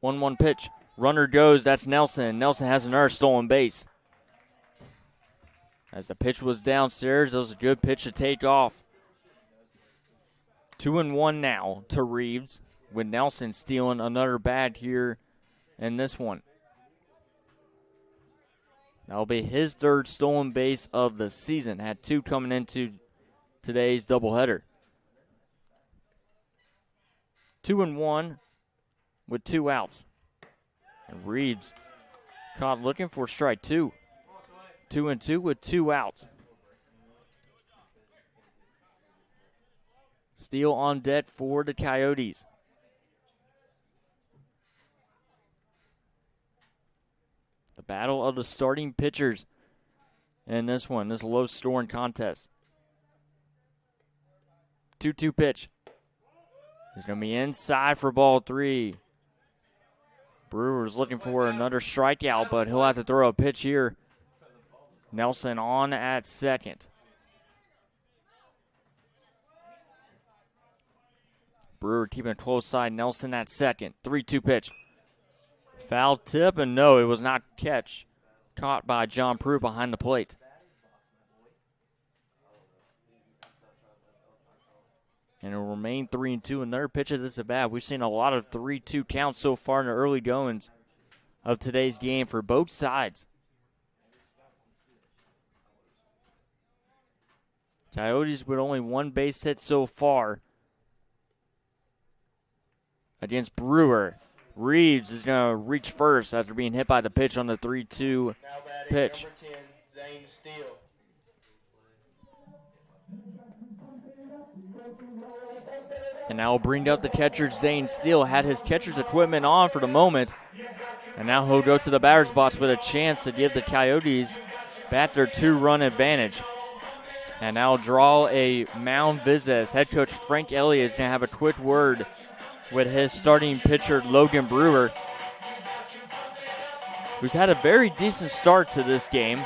S1: 1-1 pitch. Runner goes. That's Nelson. Nelson has another stolen base. As the pitch was downstairs, that was a good pitch to take off. 2-1 now to Reeves, with Nelson stealing another bat here in this one. That'll be his 3rd stolen base of the season. Had 2 coming into today's doubleheader. 2-1 with 2 outs. And Reeves caught looking for strike 2. 2-2 with 2 outs. Steele on deck for the Coyotes. The battle of the starting pitchers in this one, this low-scoring contest. 2-2 pitch. He's going to be inside for ball 3. Brewer's looking for another strikeout, but he'll have to throw a pitch here. Nelson on at second. Brewer keeping a close side. Nelson at second. 3-2 pitch. Foul tip, and no, it was not catch. Caught by John Prue behind the plate. And it'll remain 3-2. Another pitch of this at bat. We've seen a lot of 3-2 counts so far in the early goings of today's game for both sides. Coyotes with only 1 base hit so far against Brewer. Reeves is going to reach first after being hit by the pitch on the 3-2 pitch.
S3: Number 10, Zane Steele.
S1: And now we'll bring up the catcher, Zane Steele. Had his catcher's equipment on for the moment. And now he'll go to the batter's box with a chance to give the Coyotes back their 2-run advantage. And now draw a mound visit as head coach Frank Elliott is going to have a quick word with his starting pitcher, Logan Brewer, who's had a very decent start to this game.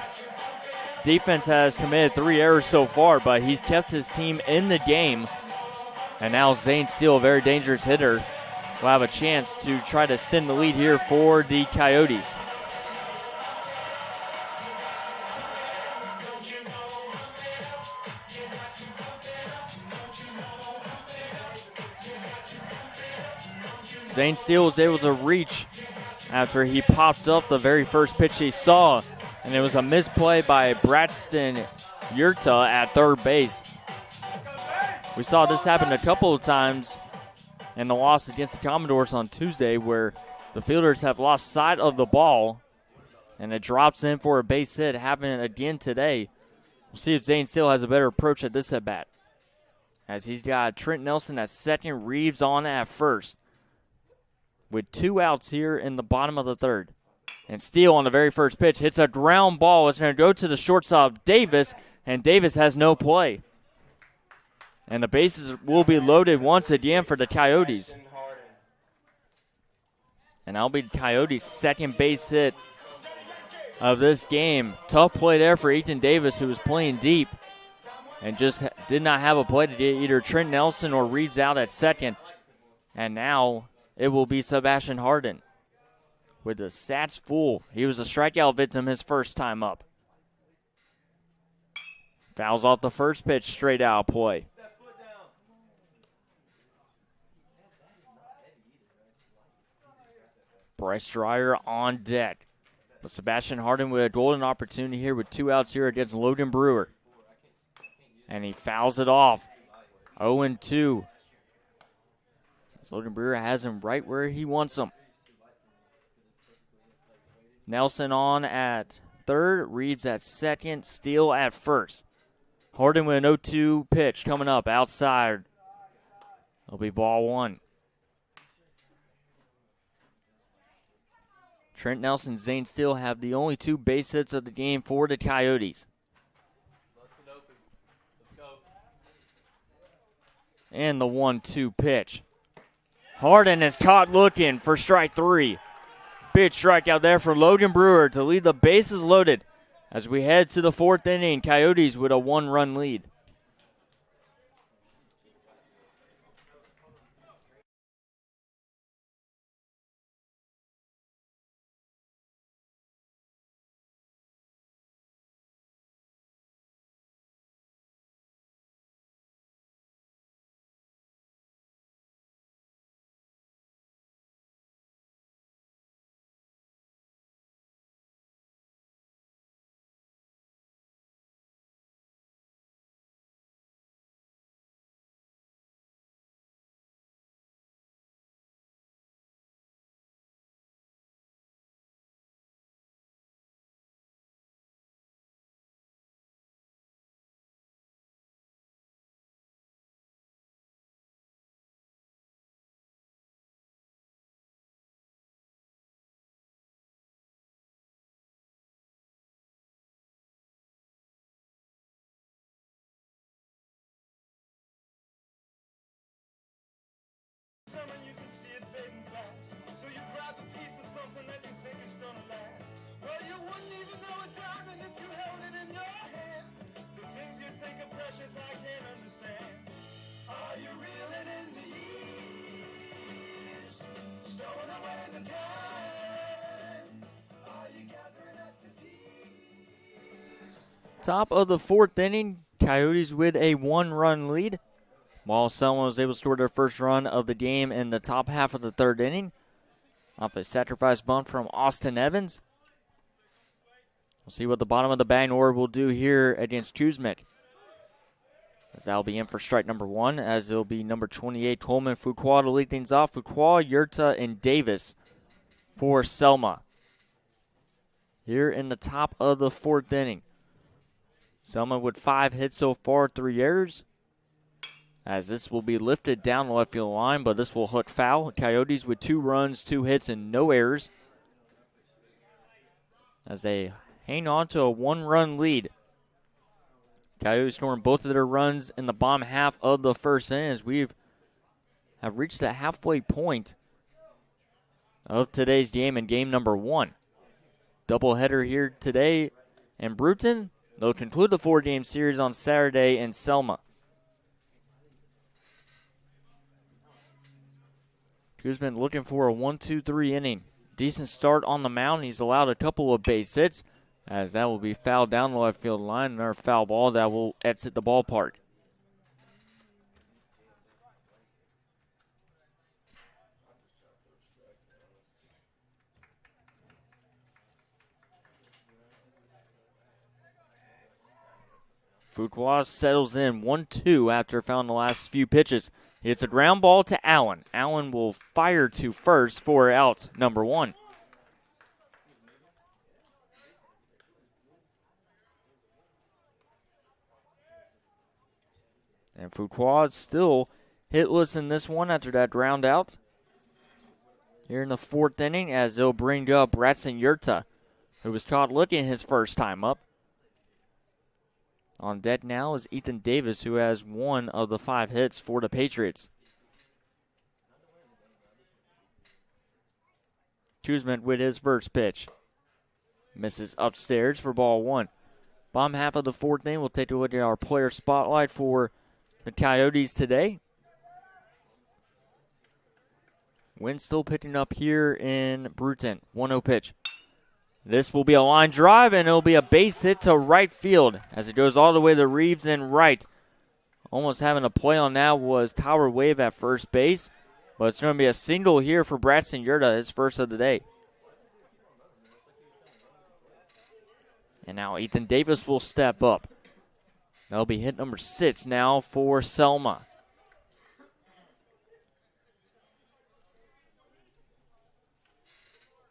S1: Defense has committed 3 errors so far, but he's kept his team in the game. And now Zane Steele, a very dangerous hitter, will have a chance to try to extend the lead here for the Coyotes. Zane Steele was able to reach after he popped up the very first pitch he saw, and it was a misplay by Braxton Yurta at third base. We saw this happen a couple of times in the loss against the Commodores on Tuesday, where the fielders have lost sight of the ball, and it drops in for a base hit. Happening again today. We'll see if Zane Steele has a better approach at this at-bat, as he's got Trent Nelson at second, Reeves on at first, with 2 outs here in the bottom of the third. And Steele on the very first pitch hits a ground ball. It's going to go to the shortstop, Davis, and Davis has no play. And the bases will be loaded once again for the Coyotes. And that'll be the Coyotes' second base hit of this game. Tough play there for Ethan Davis, who was playing deep and just did not have a play to get either Trent Nelson or Reeves out at second. And now it will be Sebastian Harden with the stats full. He was a strikeout victim his first time up. Fouls off the first pitch, straight out play. Bryce Dreyer on deck. But Sebastian Harden with a golden opportunity here with 2 outs here against Logan Brewer. And he fouls it off. 0-2. Logan Brewer has him right where he wants him. Nelson on at third, Reeves at second, Steele at first. Harden with an 0-2 pitch coming up outside. It'll be ball 1. Trent Nelson and Zane Steele have the only 2 base hits of the game for the Coyotes. And the 1-2 pitch. Harden is caught looking for strike 3. Big strikeout there for Logan Brewer to leave the bases loaded as we head to the 4th inning. Coyotes with a 1-run lead.
S4: that you think it's gonna last. Well, you wouldn't even know a diamond if you held it in your hand. The things you think are precious, I can't understand. Are you reeling in the years, stowing away the time? Are you gathering up the deeds?
S1: Top of the fourth inning, Coyotes with a 1-run lead. Wallace Selma was able to score their first run of the game in the top half of the third inning off a sacrifice bunt from Austin Evans. We'll see what the bottom of the bag order will do here against Kuzmic. As that'll be in for strike number 1, as it'll be number 28, Coleman Fuqua to lead things off. Fuqua, Yurta, and Davis for Selma. Here in the top of the fourth inning. Selma with 5 hits so far, 3 errors. As this will be lifted down the left field line, but this will hook foul. Coyotes with 2 runs, 2 hits, and no errors. As they hang on to a 1-run lead. Coyotes scoring both of their runs in the bottom half of the first inning as we have reached the halfway point of today's game in game number 1. Doubleheader here today in Bruton. They'll conclude the 4-game series on Saturday in Selma. Kuzman looking for a 1-2-3 inning. Decent start on the mound. He's allowed a couple of base hits as that will be fouled down the left field line. Another foul ball that will exit the ballpark. Fuqua settles in 1-2 after fouling the last few pitches. It's a ground ball to Allen. Allen will fire to first for out number 1. And Fuqua still hitless in this one after that ground out. Here in the 4th inning as they'll bring up Bratson Yurta, who was caught looking his first time up. On deck now is Ethan Davis, who has 1 of the 5 hits for the Patriots. Kuzman with his first pitch. Misses upstairs for ball 1. Bottom half of the 4th inning, we'll take a look at our player spotlight for the Coyotes today. Wind still picking up here in Bruton. 1-0 pitch. This will be a line drive, and it'll be a base hit to right field as it goes all the way to Reeves and right. Almost having a play on that was Tower Wave at first base, but it's going to be a single here for Bratson Yurta, his first of the day. And now Ethan Davis will step up. That'll be hit number 6 now for Selma.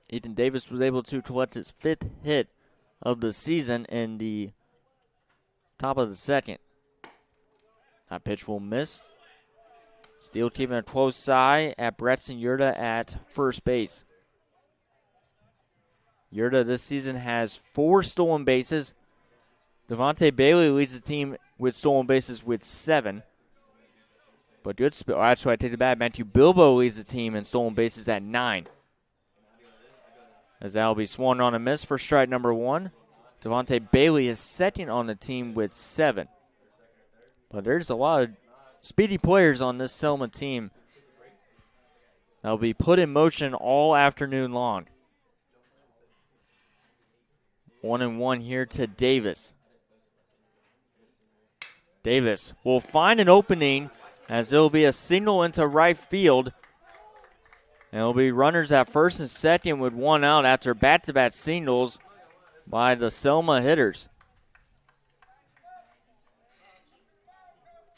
S1: Ethan Davis was able to collect his 5th hit of the season in the top of the 2nd. That pitch will miss. Still keeping a close eye at Bratson Yurta at first base. Yurta this season has 4 stolen bases. Devontae Bailey leads the team with stolen bases with 7. But good spill. Actually, I take it back. Matthew Bilbo leads the team in stolen bases at 9. As that will be swung on a miss for strike number 1. Devontae Bailey is second on the team with 7. But there's a lot of speedy players on this Selma team that will be put in motion all afternoon long. 1-1 here to Davis. Davis will find an opening as there will be a single into right field. And it'll be runners at first and second with 1 out after bat-to-bat singles by the Selma hitters.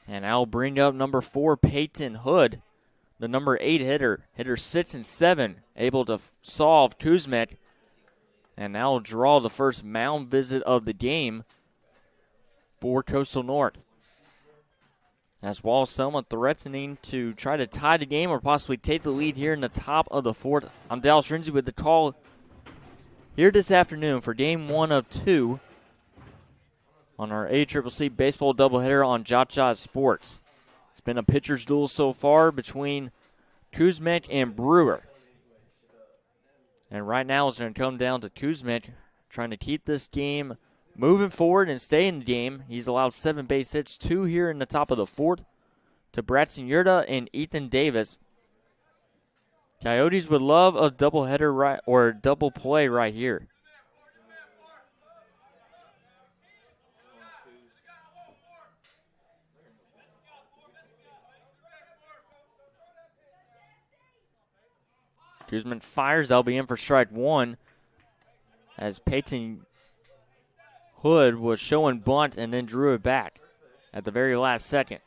S1: And I'll bring up number 4, Peyton Hood, the number 8 hitter. Hitter 6 and 7, able to solve Kuzmic. And now will draw the first mound visit of the game for Coastal North. As Wallace Selma threatening to try to tie the game or possibly take the lead here in the top of the 4th. I'm Dallas Rinsey with the call here this afternoon for game 1 of 2 on our ACCC Baseball doubleheader on JockJive Sports. It's been a pitcher's duel so far between Kuzmic and Brewer. And right now it's going to come down to Kuzmic trying to keep this game moving forward and stay in the game. He's allowed 7 base hits, 2 here in the top of the 4th to Bratson Yurda and Ethan Davis. Coyotes would love a doubleheader right or double play right here. Kuzman fires. That'll be in for strike 1 as Peyton Hood was showing bunt and then drew it back at the very last second.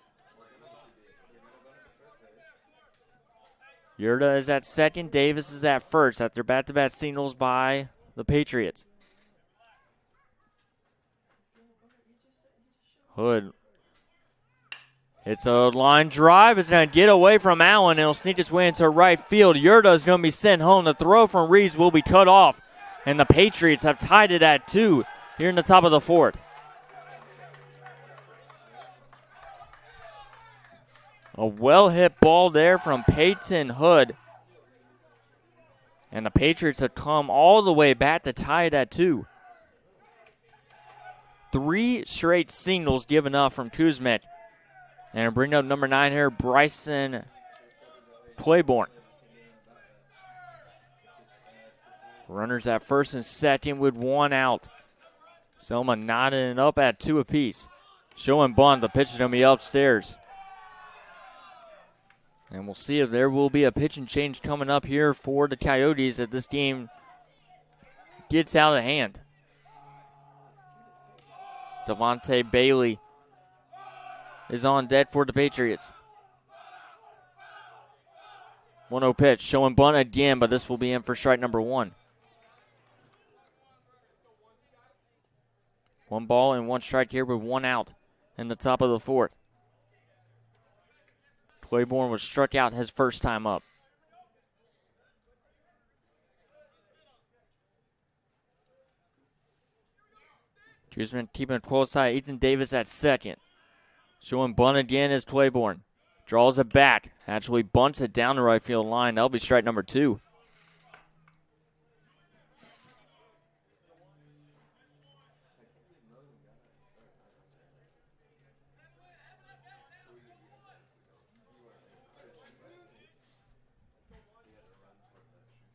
S1: Yurda is at second. Davis is at first after back-to-back singles by the Patriots. Hood hits a line drive. It's going to get away from Allen. It'll sneak its way into right field. Yurda is going to be sent home. The throw from Reeves will be cut off. And the Patriots have tied it at 2 here in the top of the 4th. A well-hit ball there from Peyton Hood. And the Patriots have come all the way back to tie it at 2. 3 straight singles given up from Kuzmic. And bring up number 9 here, Bryson Claiborne. Runners at first and second with 1 out. Selma knotting it up at 2 apiece. Showing bunt, the pitch is going to be upstairs. And we'll see if there will be a pitching change coming up here for the Coyotes if this game gets out of hand. Devontae Bailey is on deck for the Patriots. 1-0 pitch, showing bunt again, but this will be in for strike number 1. 1 ball and 1 strike here with 1 out in the top of the 4th. Claiborne was struck out his first time up. Kuzman keeping a close eye. Ethan Davis at second. Showing bunt again is Claiborne. Draws it back. Actually bunts it down the right field line. That'll be strike number 2.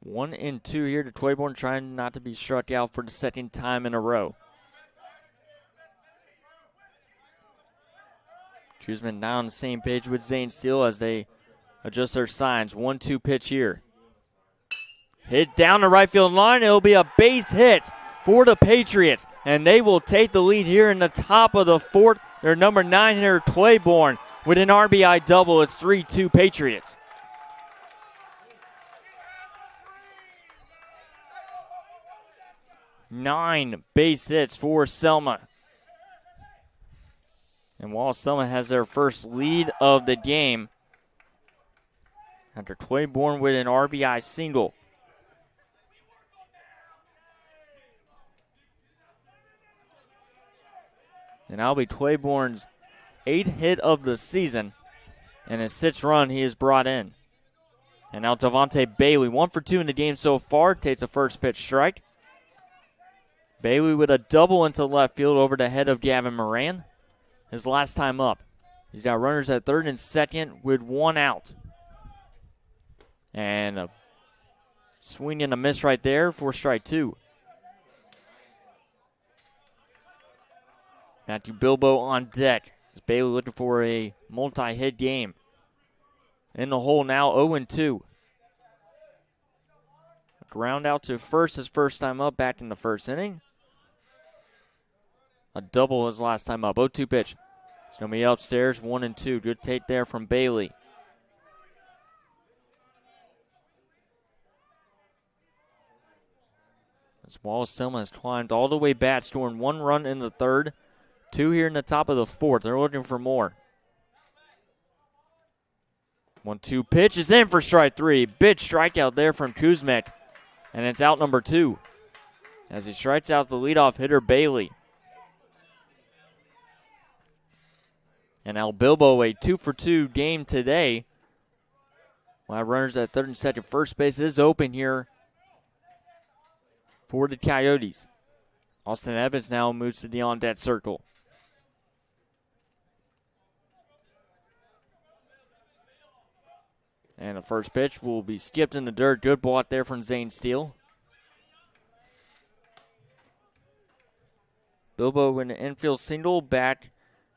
S1: One and 2 here to Claiborne, trying not to be struck out for the second time in a row. Kuzman now on the same page with Zane Steele as they adjust their signs. 1-2 pitch here. Hit down the right field line. It'll be a base hit for the Patriots, and they will take the lead here in the top of the 4th. Their number 9 hitter, Claiborne, with an RBI double. It's 3-2 Patriots. Nine base hits for Selma. And Wallace Selma has their first lead of the game after Claiborne with an RBI single. And that'll be Claiborne's 8th hit of the season and his 6th run he has brought in. And now Devontae Bailey, 1 for 2 in the game so far, takes a first pitch strike. Bailey with a double into left field over the head of Gavin Moran. His last time up. He's got runners at third and second with 1 out. And a swing and a miss right there for strike 2. Matthew Bilbo on deck. As Bailey looking for a multi-hit game. In the hole now, 0-2. Ground out to first his first time up back in the first inning. A double his last time up. 0-2 pitch. It's going to be upstairs, 1-2. Good take there from Bailey. As Wallace Selma has climbed all the way back, scoring 1 run in the 3rd. 2 here in the top of the 4th. They're looking for more. 1-2 pitch is in for strike 3. Big strikeout there from Kuzmic. And it's out number 2. As he strikes out the leadoff hitter, Bailey. And now Bilbo, a 2 for 2 game today. While runners at third and second, first base is open here for the Coyotes. Austin Evans now moves to the on-deck circle. And the first pitch will be skipped in the dirt. Good ball out there from Zane Steele. Bilbo with an infield single back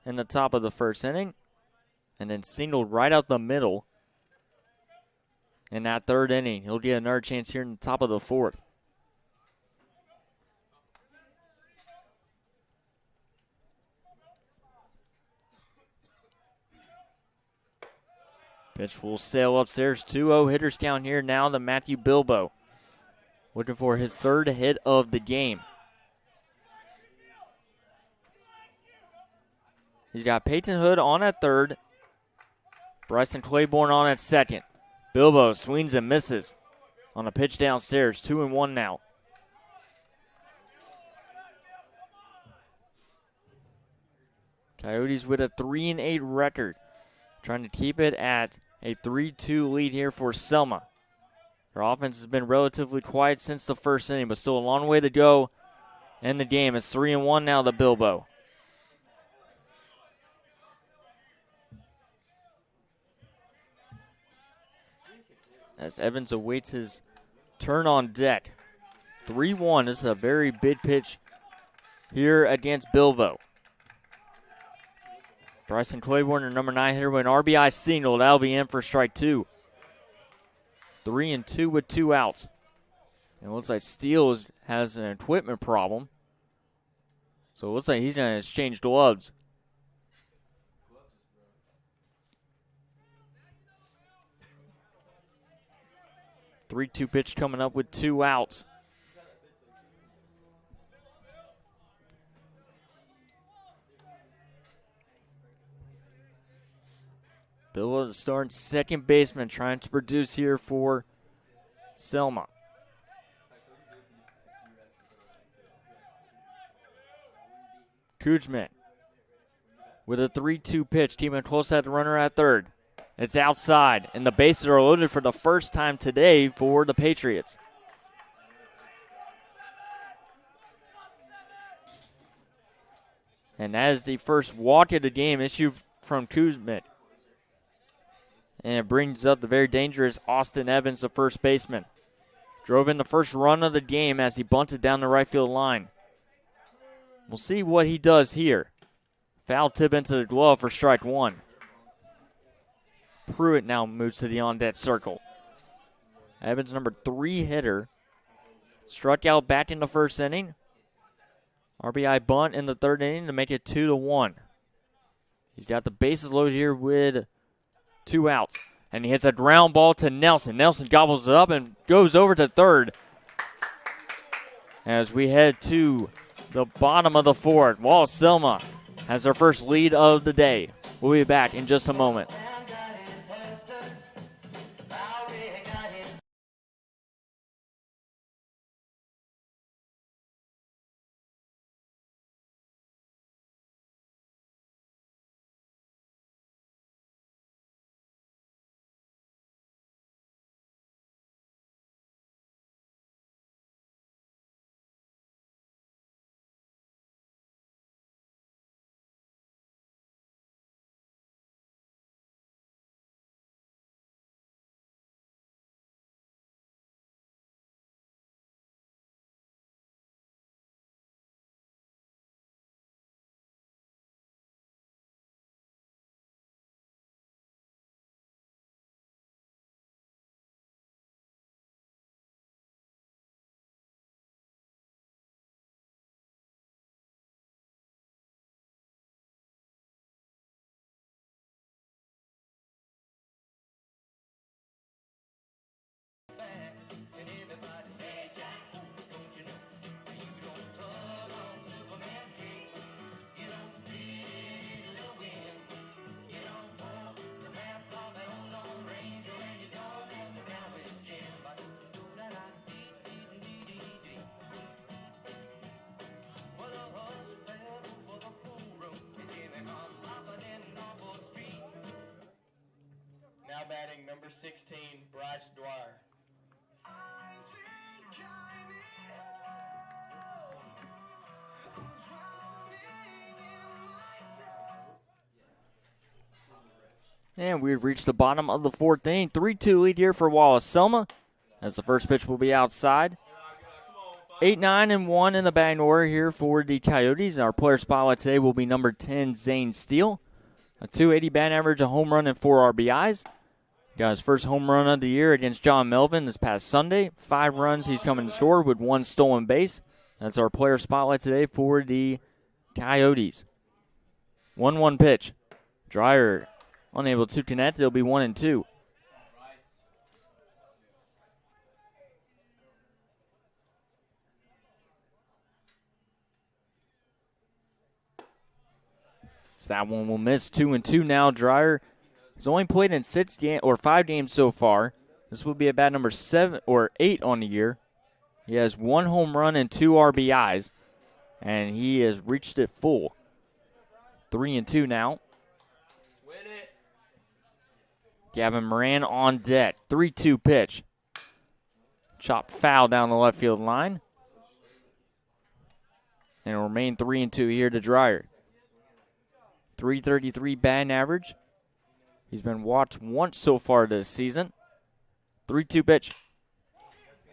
S1: in the top of the first inning. And then singled right out the middle in that third inning. He'll get another chance here in the top of the fourth. Pitch will sail upstairs. 2-0 hitters count here now to Matthew Bilbo. Looking for his third hit of the game. He's got Peyton Hood on at third. Bryson Claiborne on at second. Bilbo swings and misses on a pitch downstairs. 2-1 now. Coyotes with a 3-8 record. Trying to keep it at a 3-2 lead here for Selma. Their offense has been relatively quiet since the first inning, but still a long way to go in the game. It's 3-1 now to Bilbo. As Evans awaits his turn on deck. 3-1. This is a very big pitch here against Bilbo. Bryson Claiborne, their number 9 hitter, with an RBI single. That'll be in for strike 2. 3-2 with 2 outs. And it looks like Steele has an equipment problem. So it looks like he's going to exchange gloves. Three-two pitch coming up with 2 outs. Bilbo to start, second baseman, trying to produce here for Selma. Kuzman with a 3-2 pitch, keeping close at the runner at third. It's outside, and the bases are loaded for the first time today for the Patriots. And that is the first walk of the game issued from Kuzman. And it brings up the very dangerous Austin Evans, the first baseman. Drove in the first run of the game as he bunted down the right field line. We'll see what he does here. Foul tip into the glove for strike 1. Pruitt now moves to the on-deck circle. Evans, number 3 hitter, struck out back in the first inning. RBI bunt in the third inning to make it 2-1. He's got the bases loaded here with 2 outs. And he hits a ground ball to Nelson. Nelson gobbles it up and goes over to third. As we head to the bottom of the fourth, Wallace Selma has their first lead of the day. We'll be back in just a moment.
S3: Now batting number 16, Bryce Dwyer.
S1: And we've reached the bottom of the fourth inning. 3-2 lead here for Wallace Selma, as the first pitch will be outside. 8-9-1 in the batting order here for the Coyotes. Our player spotlight today will be number 10, Zane Steele. A .280 batting average, a home run, and 4 RBIs. Got his first home run of the year against John Melvin this past Sunday. 5 runs he's coming to score with 1 stolen base. That's our player spotlight today for the Coyotes. 1-1 pitch. Dreyer unable to connect. It'll be 1-2. So that one will miss. 2-2 now. Dreyer has only played in 5 games so far. This will be at bat number 7 or 8 on the year. He has 1 home run and 2 RBIs, and he has reached it full. 3-2 now. Gavin Moran on deck. 3-2 pitch. Chopped foul down the left field line. And it'll remain 3-2 here to Dreyer. .333 batting average. He's been walked once so far this season. 3-2 pitch.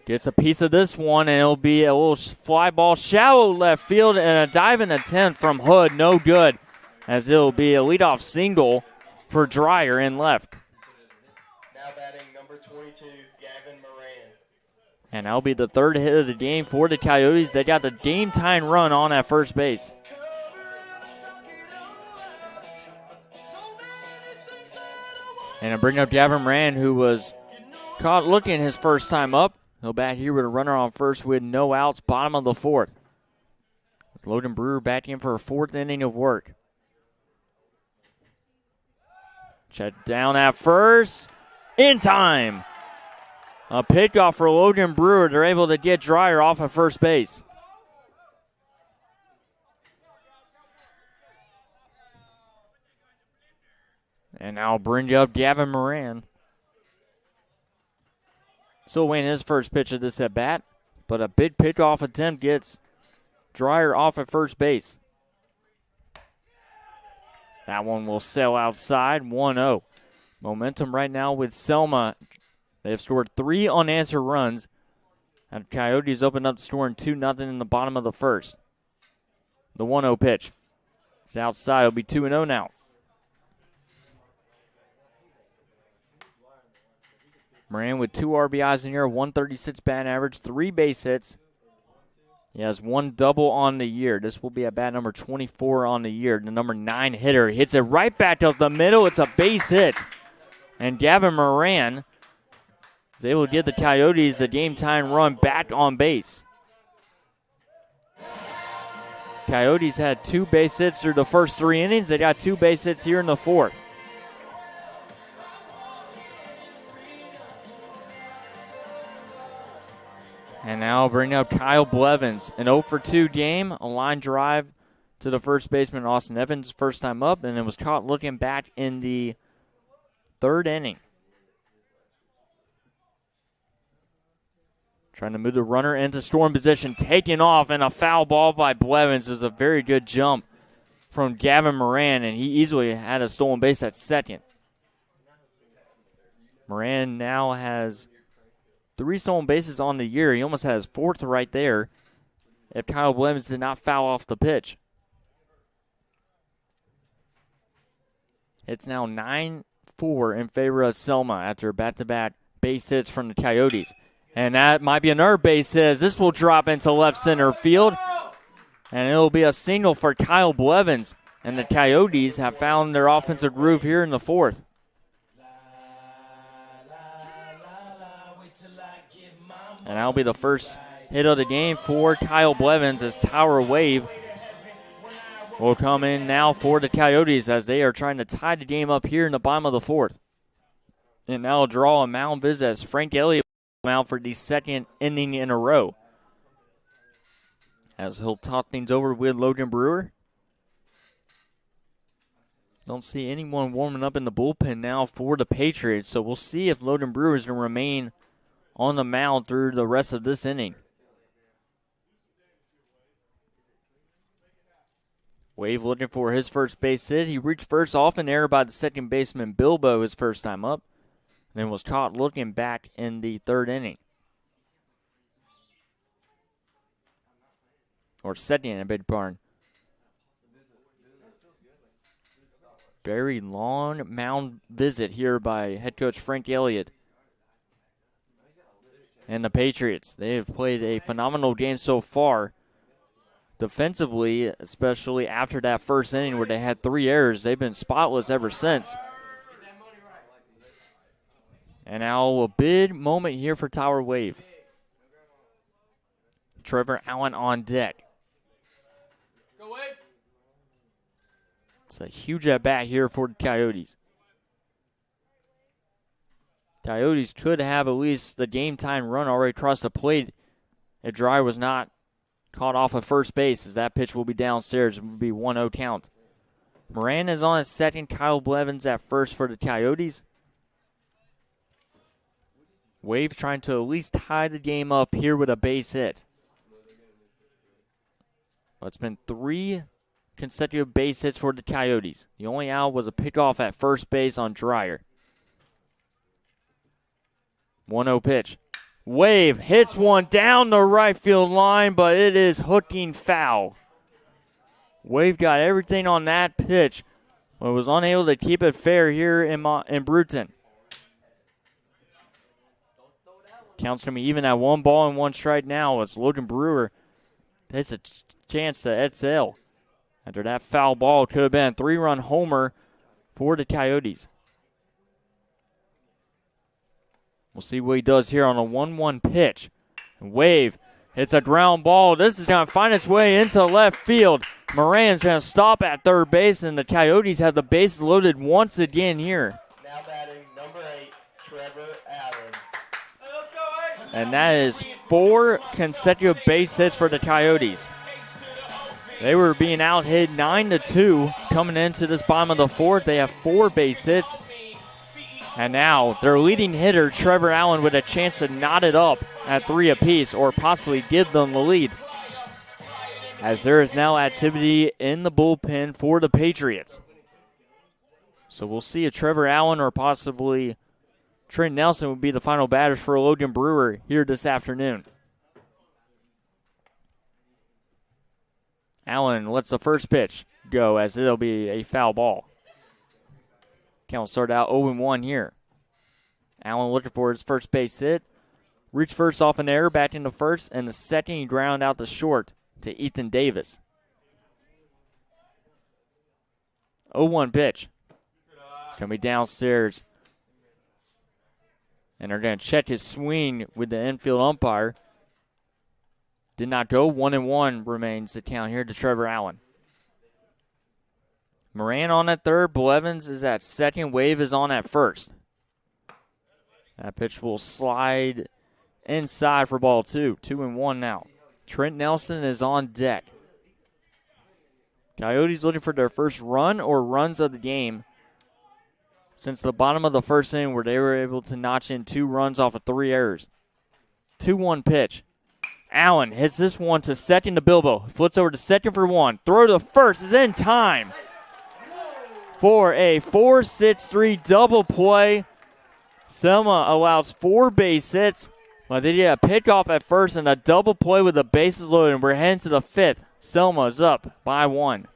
S1: Gets a piece of this one, and it'll be a little fly ball shallow left field and a diving attempt from Hood. No good, as it'll be a leadoff single for Dreyer in left.
S3: Now batting number 22, Gavin Moran.
S1: And that'll be the third hit of the game for the Coyotes. They got the game-tying run on at first base. And I bring up Gavin Moran, who was caught looking his first time up. He'll bat here with a runner on first with no outs, bottom of the fourth. It's Logan Brewer back in for a 4th inning of work. Check down at first. In time. A pickoff for Logan Brewer. They're able to get Dreyer off at first base. And I'll bring up Gavin Moran. Still waiting his first pitch of this at bat, but a big pickoff attempt gets Dreyer off at first base. That one will sail outside, 1-0. Momentum right now with Selma. They have scored 3 unanswered runs, and Coyotes opened up scoring 2-0 in the bottom of the first. The 1-0 pitch. It's outside. It'll be 2-0 now. Moran with 2 RBIs in here, 136 batting average, 3 base hits. He has 1 double on the year. This will be at bat number 24 on the year. The number 9 hitter hits it right back up the middle. It's a base hit. And Gavin Moran is able to get the Coyotes a game-time run back on base. Coyotes had 2 base hits through the first 3 innings. They got 2 base hits here in the 4th. And now I'll bring up Kyle Blevins. An 0-for-2 game, a line drive to the first baseman, Austin Evans, first time up, and it was caught looking back in the 3rd inning. Trying to move the runner into scoring position, taking off, and a foul ball by Blevins. It was a very good jump from Gavin Moran, and he easily had a stolen base at second. Moran now has 3 stolen bases on the year. He almost has 4th right there if Kyle Blevins did not foul off the pitch. It's now 9-4 in favor of Selma after back-to-back base hits from the Coyotes. And that might be another base hit as this will drop into left center field. And it'll be a single for Kyle Blevins. And the Coyotes have found their offensive groove here in the 4th. And that'll be the first hit of the game for Kyle Blevins as Tower Wave will come in now for the Coyotes as they are trying to tie the game up here in the bottom of the 4th. And now a draw a mound visit as Frank Elliott will come out for the 2nd inning in a row. As he'll talk things over with Logan Brewer. Don't see anyone warming up in the bullpen now for the Patriots, so we'll see if Logan Brewer is going to remain on the mound through the rest of this inning. Wave looking for his first base hit. He reached first off an error by the second baseman Bilbo his first time up, then was caught looking back in the third inning. Or second inning, I beg your pardon. Very long mound visit here by head coach Frank Elliott and the Patriots. They have played a phenomenal game so far. Defensively, especially after that first inning where they had 3 errors, they've been spotless ever since. And now a big moment here for Tower Wave. Trevor Allen on deck. It's a huge at-bat here for the Coyotes. Coyotes could have at least the game-time run already across the plate if Dry was not caught off of first base, as that pitch will be downstairs. It will be 1-0 count. Moran is on his second. Kyle Blevins at first for the Coyotes. Wave trying to at least tie the game up here with a base hit. But it's been 3 consecutive base hits for the Coyotes. The only out was a pickoff at first base on Dreyer. 1-0 pitch. Wave hits one down the right field line, but it is hooking foul. Wave got everything on that pitch, but was unable to keep it fair here in Bruton. Count's going to be even at 1 ball and 1 strike now. It's Logan Brewer. It's a chance to Edsel. After that foul ball, it could have been a 3-run homer for the Coyotes. We'll see what he does here on a 1-1 pitch. Wave hits a ground ball. This is going to find its way into left field. Moran's going to stop at third base, and the Coyotes have the bases loaded once again here.
S3: Now batting number 8, Trevor Allen.
S1: And that is 4 consecutive base hits for the Coyotes. They were being out-hit 9-2 coming into this bottom of the 4th. They have 4 base hits. And now their leading hitter, Trevor Allen, with a chance to knot it up at 3 apiece or possibly give them the lead. As there is now activity in the bullpen for the Patriots. So we'll see if Trevor Allen or possibly Trent Nelson will be the final batters for Logan Brewer here this afternoon. Allen lets the first pitch go as it'll be a foul ball. Count start out 0-1 here. Allen looking for his first base hit. Reached first off an error, back into first, and the second he ground out the short to Ethan Davis. 0-1 pitch. It's going to be downstairs. And they're going to check his swing with the infield umpire. Did not go. 1-1 remains the count here to Trevor Allen. Moran on at third. Blevins is at second. Wave is on at first. That pitch will slide inside for ball 2. 2-1 now. Trent Nelson is on deck. Coyotes looking for their first run or runs of the game since the bottom of the first inning where they were able to notch in 2 runs off of 3 errors. 2-1 pitch. Allen hits this one to second to Bilbo. Flips over to second for 1. Throw to first is in time for a 4-6-3 double play. Selma allows 4 base hits, but they did a pickoff at first and a double play with the bases loaded, and we're heading to the 5th. Selma's up by 1.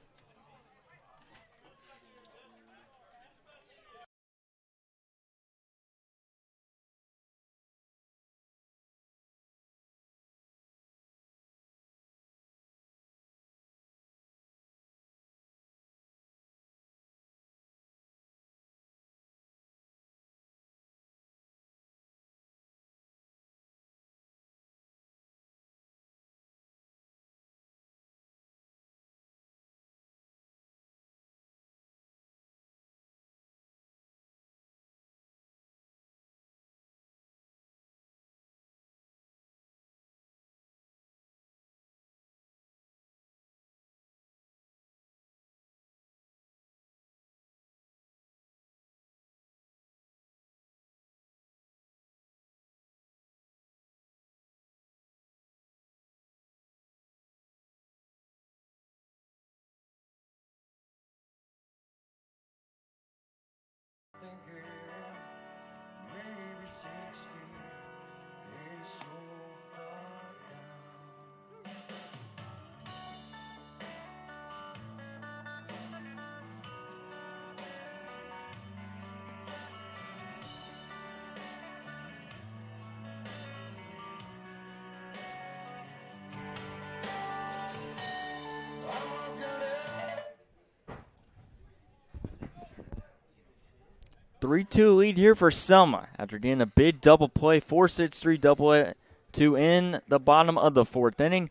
S1: 3-2 lead here for Selma after getting a big double play, 4-6-3 double to end the bottom of the fourth inning,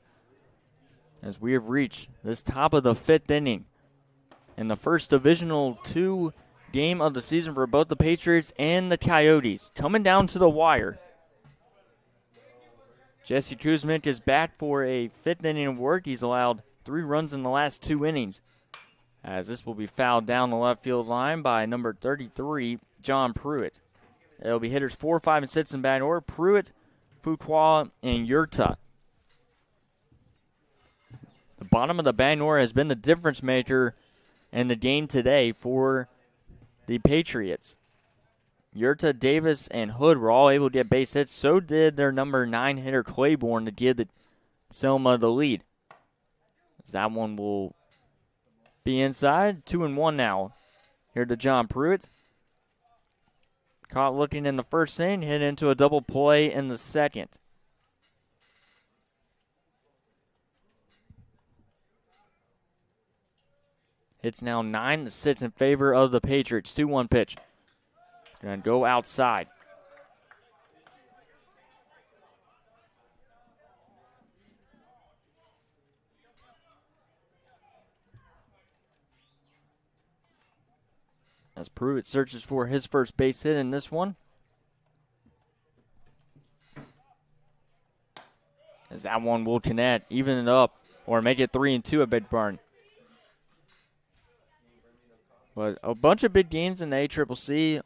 S1: as we have reached this top of the fifth inning in the first Divisional II game of the season for both the Patriots and the Coyotes. Coming down to the wire, Jesse Kuzmic is back for a fifth inning of work. He's allowed 3 runs in the last 2 innings, as this will be fouled down the left field line by number 33, John Pruitt. It'll be hitters 4, 5, and 6 in batting order: Pruitt, Fuqua, and Yurta. The bottom of the batting order has been the difference maker in the game today for the Patriots. Yurta, Davis, and Hood were all able to get base hits. So did their number 9 hitter, Claiborne, to give the Selma the lead. As that one will be inside. 2-1 now. Here to John Pruitt. Caught looking in the first inning, hit into a double play in the second. It's now 9-6 in favor of the Patriots. 2-1 pitch. Gonna go outside. As Pruitt searches for his first base hit in this one. As that one will connect, even it up, or make it 3-2 at Big Barn. But a bunch of big games in the ACCC,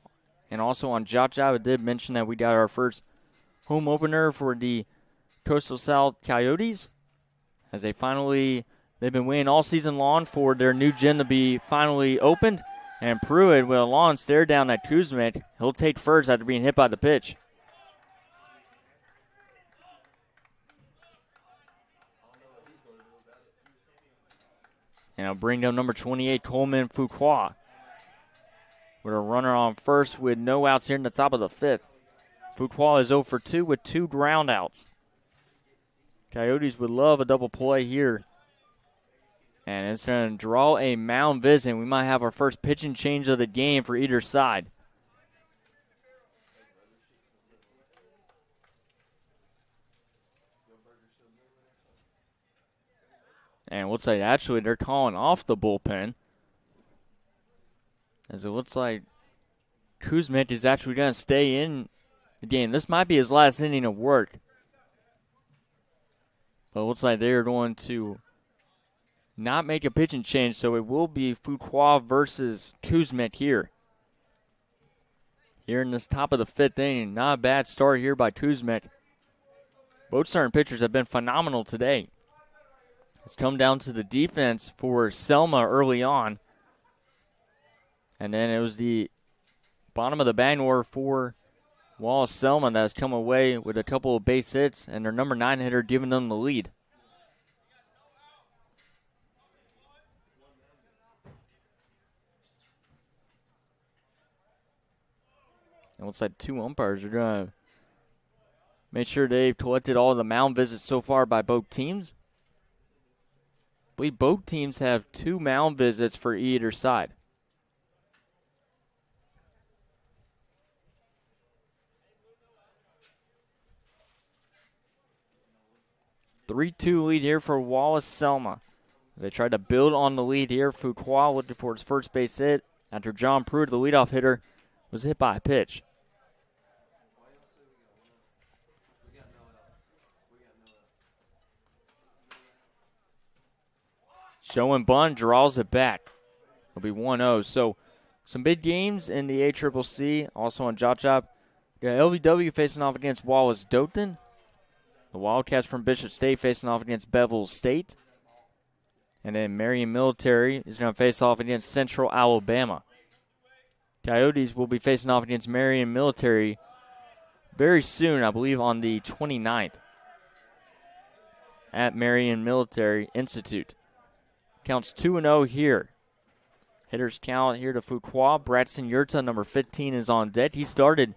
S1: and also on JockJive. I did mention that we got our first home opener for the Coastal South Coyotes, as they've been waiting all season long for their new gym to be finally opened. And Pruitt with a long stare down at Kuzmic. He'll take first after being hit by the pitch. And I'll bring down number 28, Coleman Fuqua, with a runner on first with no outs here in the top of the fifth. Fuqua is 0 for 2 with 2 ground outs. Coyotes would love a double play here. And it's going to draw a mound visit. We might have our first pitching change of the game for either side. And it looks like actually they're calling off the bullpen, as it looks like Kuzmic is actually going to stay in the game. This might be his last inning of work. But it looks like they're going to not make a pitching change, so it will be Fuqua versus Kuzmic here. Here in this top of the fifth inning, not a bad start here by Kuzmic. Both starting pitchers have been phenomenal today. It's come down to the defense for Selma early on. And then it was the bottom of the batting order for Wallace Selma that has come away with a couple of base hits, and their number 9 hitter giving them the lead. It looks like 2 umpires are going to make sure they've collected all the mound visits so far by both teams. I believe both teams have 2 mound visits for either side. A 3-2 lead here for Wallace Selma. They tried to build on the lead here. Fuqua looking for his first base hit after John Pruitt, the leadoff hitter, was hit by a pitch. Showing bunt, draws it back. It'll be 1-0. So some big games in the ACCC, also on JockJive. We got LVW facing off against Wallace Doton. The Wildcats from Bishop State facing off against Bevel State. And then Marion Military is going to face off against Central Alabama. Coyotes will be facing off against Marion Military very soon, I believe on the 29th, at Marion Military Institute. Counts 2-0 here. Hitters count here to Fuqua. Bradson Yurta, number 15, is on deck. He started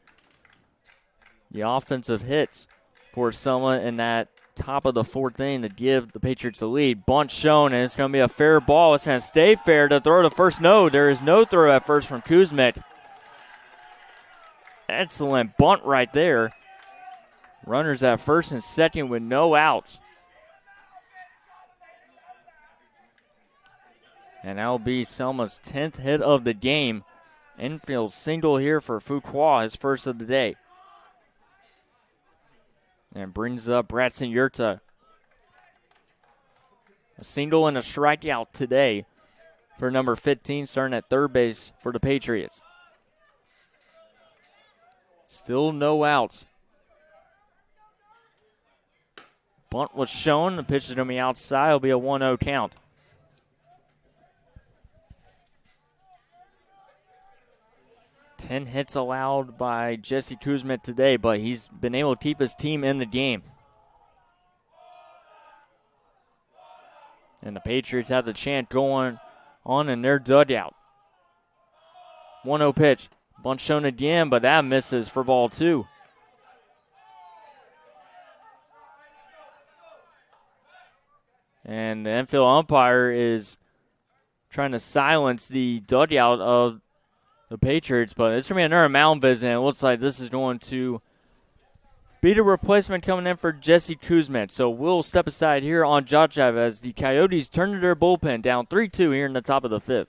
S1: the offensive hits for Selma in that top of the fourth inning to give the Patriots the lead. Bunt shown, and it's going to be a fair ball. It's going to stay fair to throw to first. No, there is no throw at first from Kuzmic. excellent bunt right there. Runners at first and second with no outs. And that'll be Selma's 10th hit of the game. Infield single here for Fuqua, his first of the day. And brings up Bratson Yurta. A single and a strikeout today for number 15, starting at third base for the Patriots. Still no outs. Bunt was shown. The pitch is going to be outside. It'll be a 1-0 count. Ten hits allowed by Jesse Kuzmet today, but he's been able to keep his team in the game. And the Patriots have the chant going on in their dugout. 1-0 pitch. Bunt shown again, but that misses for ball 2. And the infield umpire is trying to silence the dugout of the Patriots, but it's going to be another mound visit, and it looks like this is going to be the replacement coming in for Jesse Kuzmet. So we'll step aside here on JockJive as the Coyotes turn to their bullpen, down 3-2 here in the top of the 5th.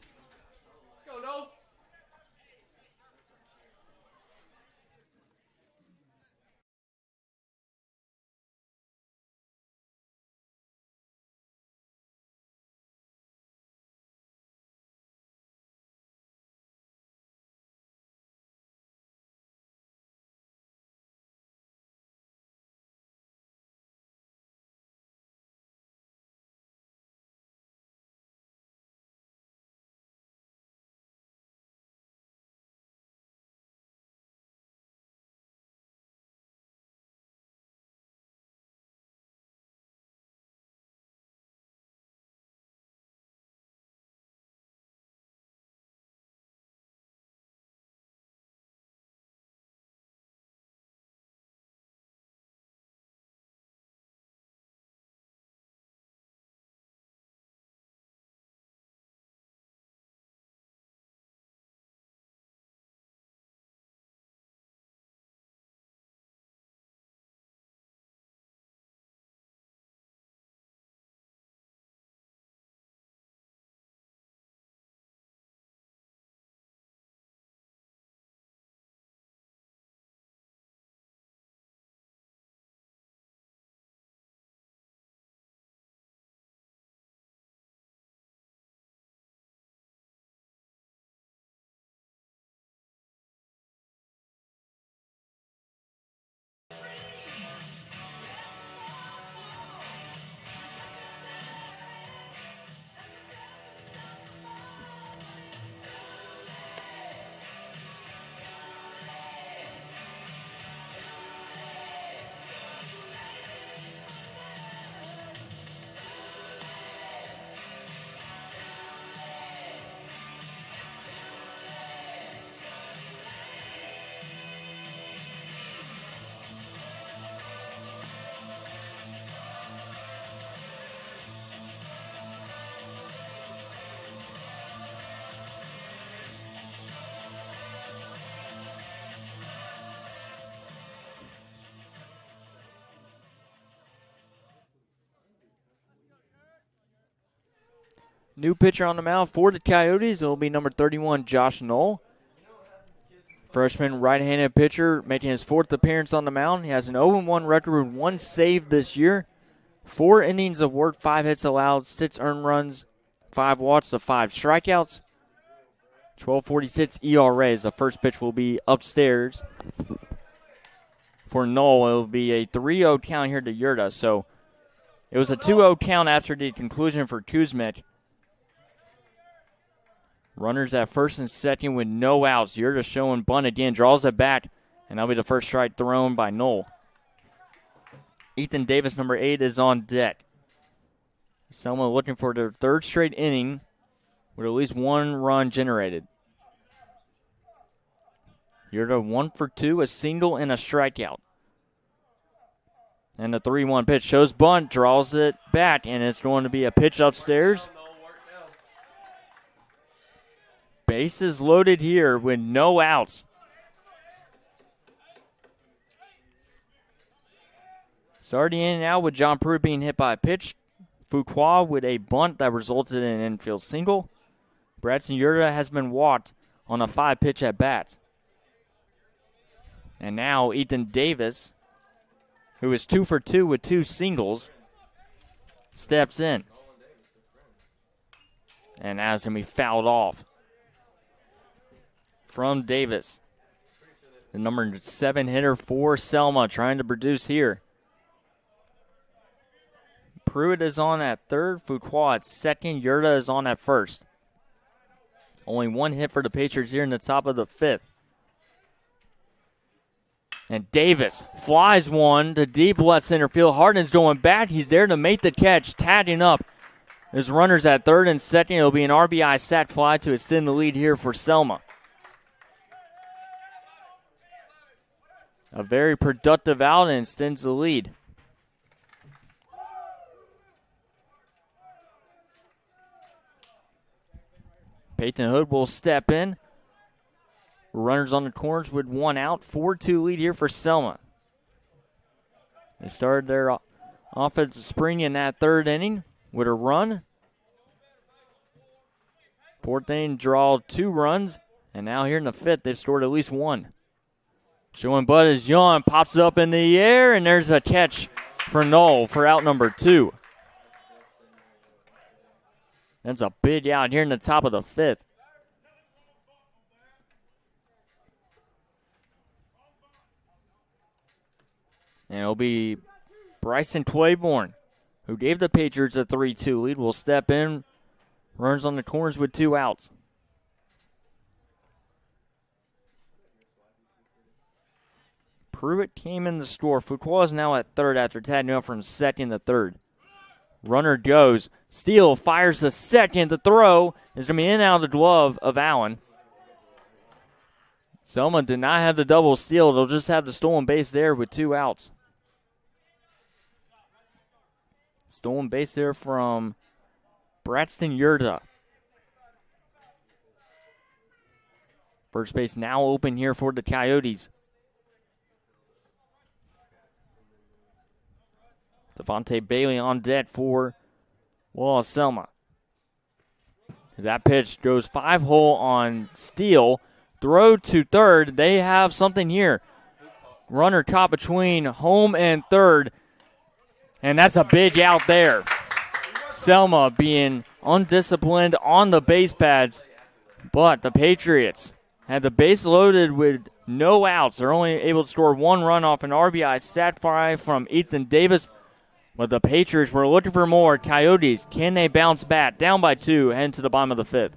S1: New pitcher on the mound for the Coyotes. It will be number 31, Josh Knoll. Freshman right-handed pitcher making his 4th appearance on the mound. He has an 0-1 record with 1 save this year. 4 innings of work, 5 hits allowed, 6 earned runs, 5 walks to 5 strikeouts. 12.46 ERA as the first pitch will be upstairs. For Knoll, it will be a 3-0 count here to Yurta. So it was a 2-0 count after the conclusion for Kuzmek. Runners at first and second with no outs. Yurta showing bunt again, draws it back, and that'll be the first strike thrown by Knoll. Ethan Davis, number 8, is on deck. Selma looking for their 3rd straight inning with at least 1 run generated. Yurta 1 for 2, a single and a strikeout. And the 3-1 pitch shows bunt, draws it back, and it's going to be a pitch upstairs. Bases loaded here with no outs. Starting in and out with John Pruitt being hit by a pitch. Fuqua with a bunt that resulted in an infield single. Braxton Yurda has been walked on a 5-pitch at bat. And now Ethan Davis, who is 2 for 2 with 2 singles, steps in. And that's going to be fouled off from Davis. The number 7 hitter for Selma trying to produce here. Pruitt is on at third, Fuqua at second, Yurda is on at first. Only 1 hit for the Patriots here in the top of the 5th. And Davis flies one to deep left center field. Harden's going back. He's there to make the catch, tagging up. There's runners at third and second. It'll be an RBI sac fly to extend the lead here for Selma. A very productive out and extends the lead. Peyton Hood will step in. Runners on the corners with 1 out. 4-2 lead here for Selma. They started their offensive spring in that 3rd inning with a run. 4th inning draw 2 runs. And now here in the 5th, they've scored at least 1. Showing Bud is young, pops it up in the air, and there's a catch for Knoll for out number 2. That's a big out here in the top of the 5th. And it'll be Bryson Claiborne, who gave the Patriots a 3-2 lead, will step in. Runs on the corners with 2 outs. Pruitt came in the score. Fuqua is now at third after tagging up from second to third. Runner goes. Steele fires the second. The throw is going to be in and out of the glove of Allen. Selma did not have the double steal. They'll just have the stolen base there with 2 outs. Stolen base there from Braxton Yurda. First base now open here for the Coyotes. Devontae Bailey on deck for Wallace Selma. That pitch goes 5-hole on Steele. Throw to third. They have something here. Runner caught between home and third. And that's a big out there. Selma being undisciplined on the base pads. But the Patriots had the base loaded with no outs. They're only able to score 1 run off an RBI sac fly from Ethan Davis. But the Patriots were looking for more. Coyotes, can they bounce back? Down by 2, heading to the bottom of the 5th.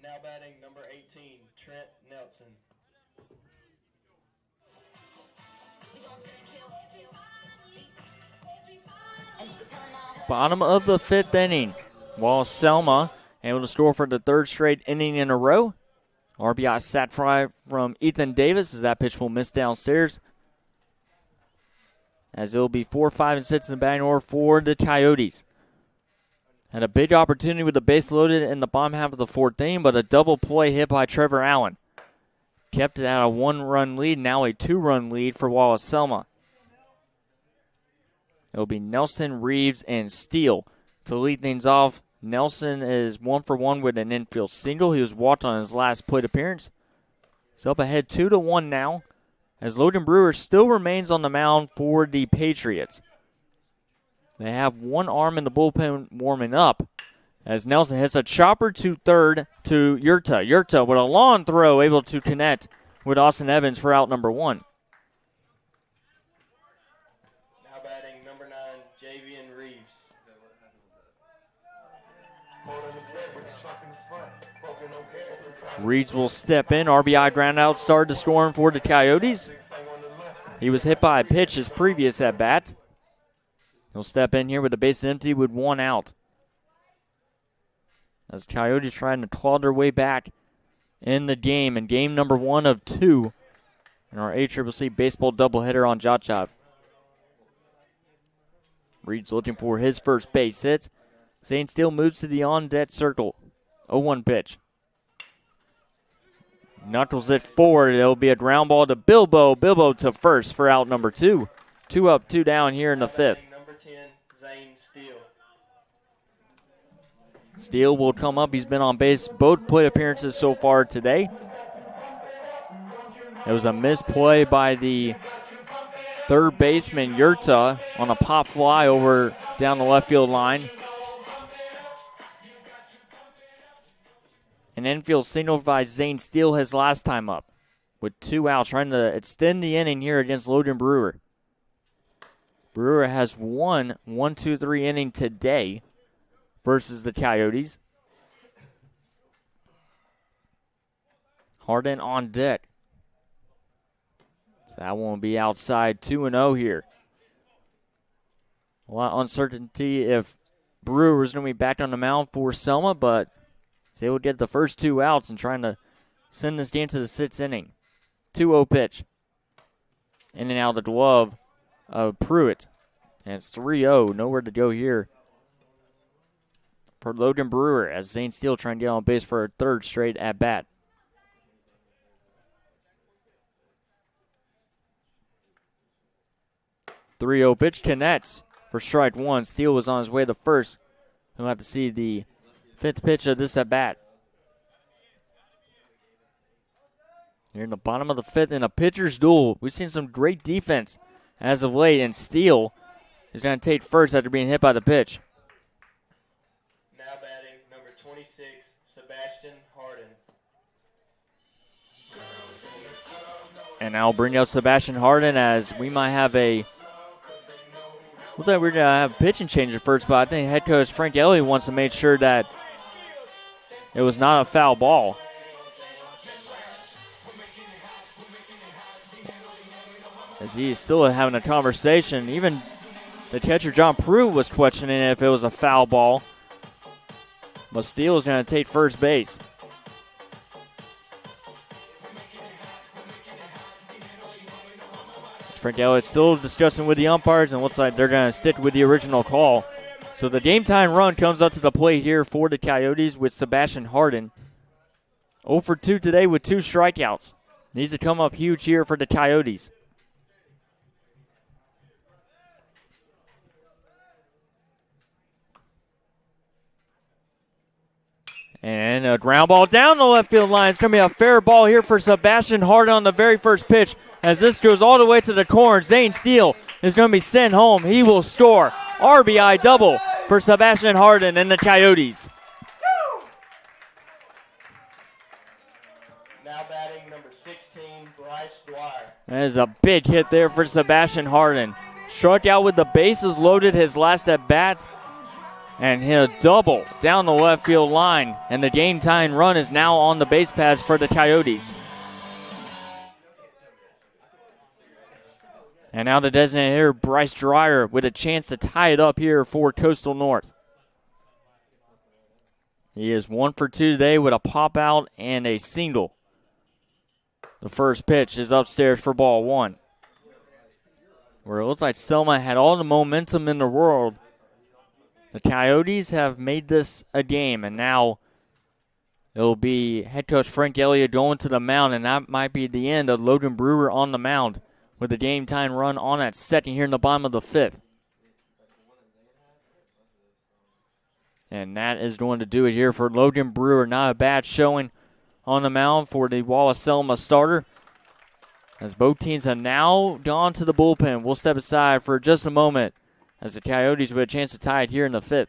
S3: Now batting number 18, Trent Nelson.
S1: Bottom of the 5th inning. While Selma able to score for the 3rd straight inning in a row. RBI sac fly from Ethan Davis as that pitch will miss downstairs. As it will be 4, 5, and 6 in the batting order for the Coyotes. Had a big opportunity with the base loaded in the bottom half of the 4th inning, but a double play hit by Trevor Allen. kept it at a 1-run lead, now a 2-run lead for Wallace Selma. It'll be Nelson, Reeves, and Steele to lead things off. Nelson is 1 for 1 with an infield single. He was walked on his last plate appearance. He's up ahead 2-1 now, as Logan Brewer still remains on the mound for the Patriots. They have one arm in the bullpen warming up, as Nelson hits a chopper to third to Yurta. Yurta with a long throw, able to connect with Austin Evans for out number 1.
S3: Now batting number 9, Javian Reeves.
S1: Reeves will step in. RBI ground out start to scoring for the Coyotes. He was hit by a pitch his previous at bat. He'll step in here with the base empty with 1 out. As Coyotes trying to claw their way back in the game, in game number 1 of 2 in our ACCC Baseball doubleheader on JockJive. Reed's looking for his first base hit. Zane Steele moves to the on-deck circle. 0-1 pitch. Knuckles it forward. It'll be a ground ball to Bilbo. Bilbo to first for out number 2. 2 up, 2 down here in the 5th.
S3: Number 10, Zane Steele.
S1: Steele will come up. He's been on base both plate appearances so far today. It was a misplay by the third baseman, Yurta, on a pop fly over down the left field line. An infield single by Zane Steele his last time up with 2 outs, trying to extend the inning here against Logan Brewer. Brewer has won 1-2-3 inning today versus the Coyotes. Harden on deck. So that one will be outside 2-0 here. A lot of uncertainty if Brewer is going to be back on the mound for Selma, but they will get the first 2 outs and trying to send this game to the 6th inning. 2-0 pitch. In and out of the glove of Pruitt. And it's 3-0. Nowhere to go here for Logan Brewer as Zane Steele trying to get on base for a 3rd straight at bat. .30 pitch connects for strike 1. Steele was on his way to first. He'll have to see the 5th pitch of this at bat. Here in the bottom of the 5th in a pitcher's duel. We've seen some great defense as of late, and Steele is going to take first after being hit by the pitch.
S3: Now batting number 26, Sebastian Harden.
S1: And I'll bring up Sebastian Harden as we might have a. Looks like we're going to have a pitching change at first, but I think head coach Frank Elliott wants to make sure that it was not a foul ball. As he is still having a conversation. Even the catcher, John Pruitt, was questioning if it was a foul ball. But Steele is going to take first base. Frank Elliott still discussing with the umpires, and looks like they're going to stick with the original call. So the game time run comes up to the plate here for the Coyotes with Sebastian Harden. 0 for 2 today with 2 strikeouts. Needs to come up huge here for the Coyotes. And a ground ball down the left field line. It's going to be a fair ball here for Sebastian Harden on the very first pitch. As this goes all the way to the corner, Zane Steele is going to be sent home. He will score. RBI double for Sebastian Harden and the Coyotes.
S3: Now batting number 16, Bryce Dwyer.
S1: That is a big hit there for Sebastian Harden. Struck out with the bases loaded his last at bat. And hit a double down the left field line. And the game time run is now on the base paths for the Coyotes. And now the designated hitter, Bryce Dwyer, with a chance to tie it up here for Coastal North. He is 1 for 2 today with a pop out and a single. The first pitch is upstairs for ball 1. Where it looks like Selma had all the momentum in the world. The Coyotes have made this a game, and now It'll be head coach Frank Elliott going to the mound, and that might be the end of Logan Brewer on the mound with a game time run on at second here in the bottom of the 5th. And that is going to do it here for Logan Brewer. Not a bad showing on the mound for the Wallace Selma starter, as both teams have now gone to the bullpen. We'll step aside for just a moment as the Coyotes with a chance to tie it here in the 5th.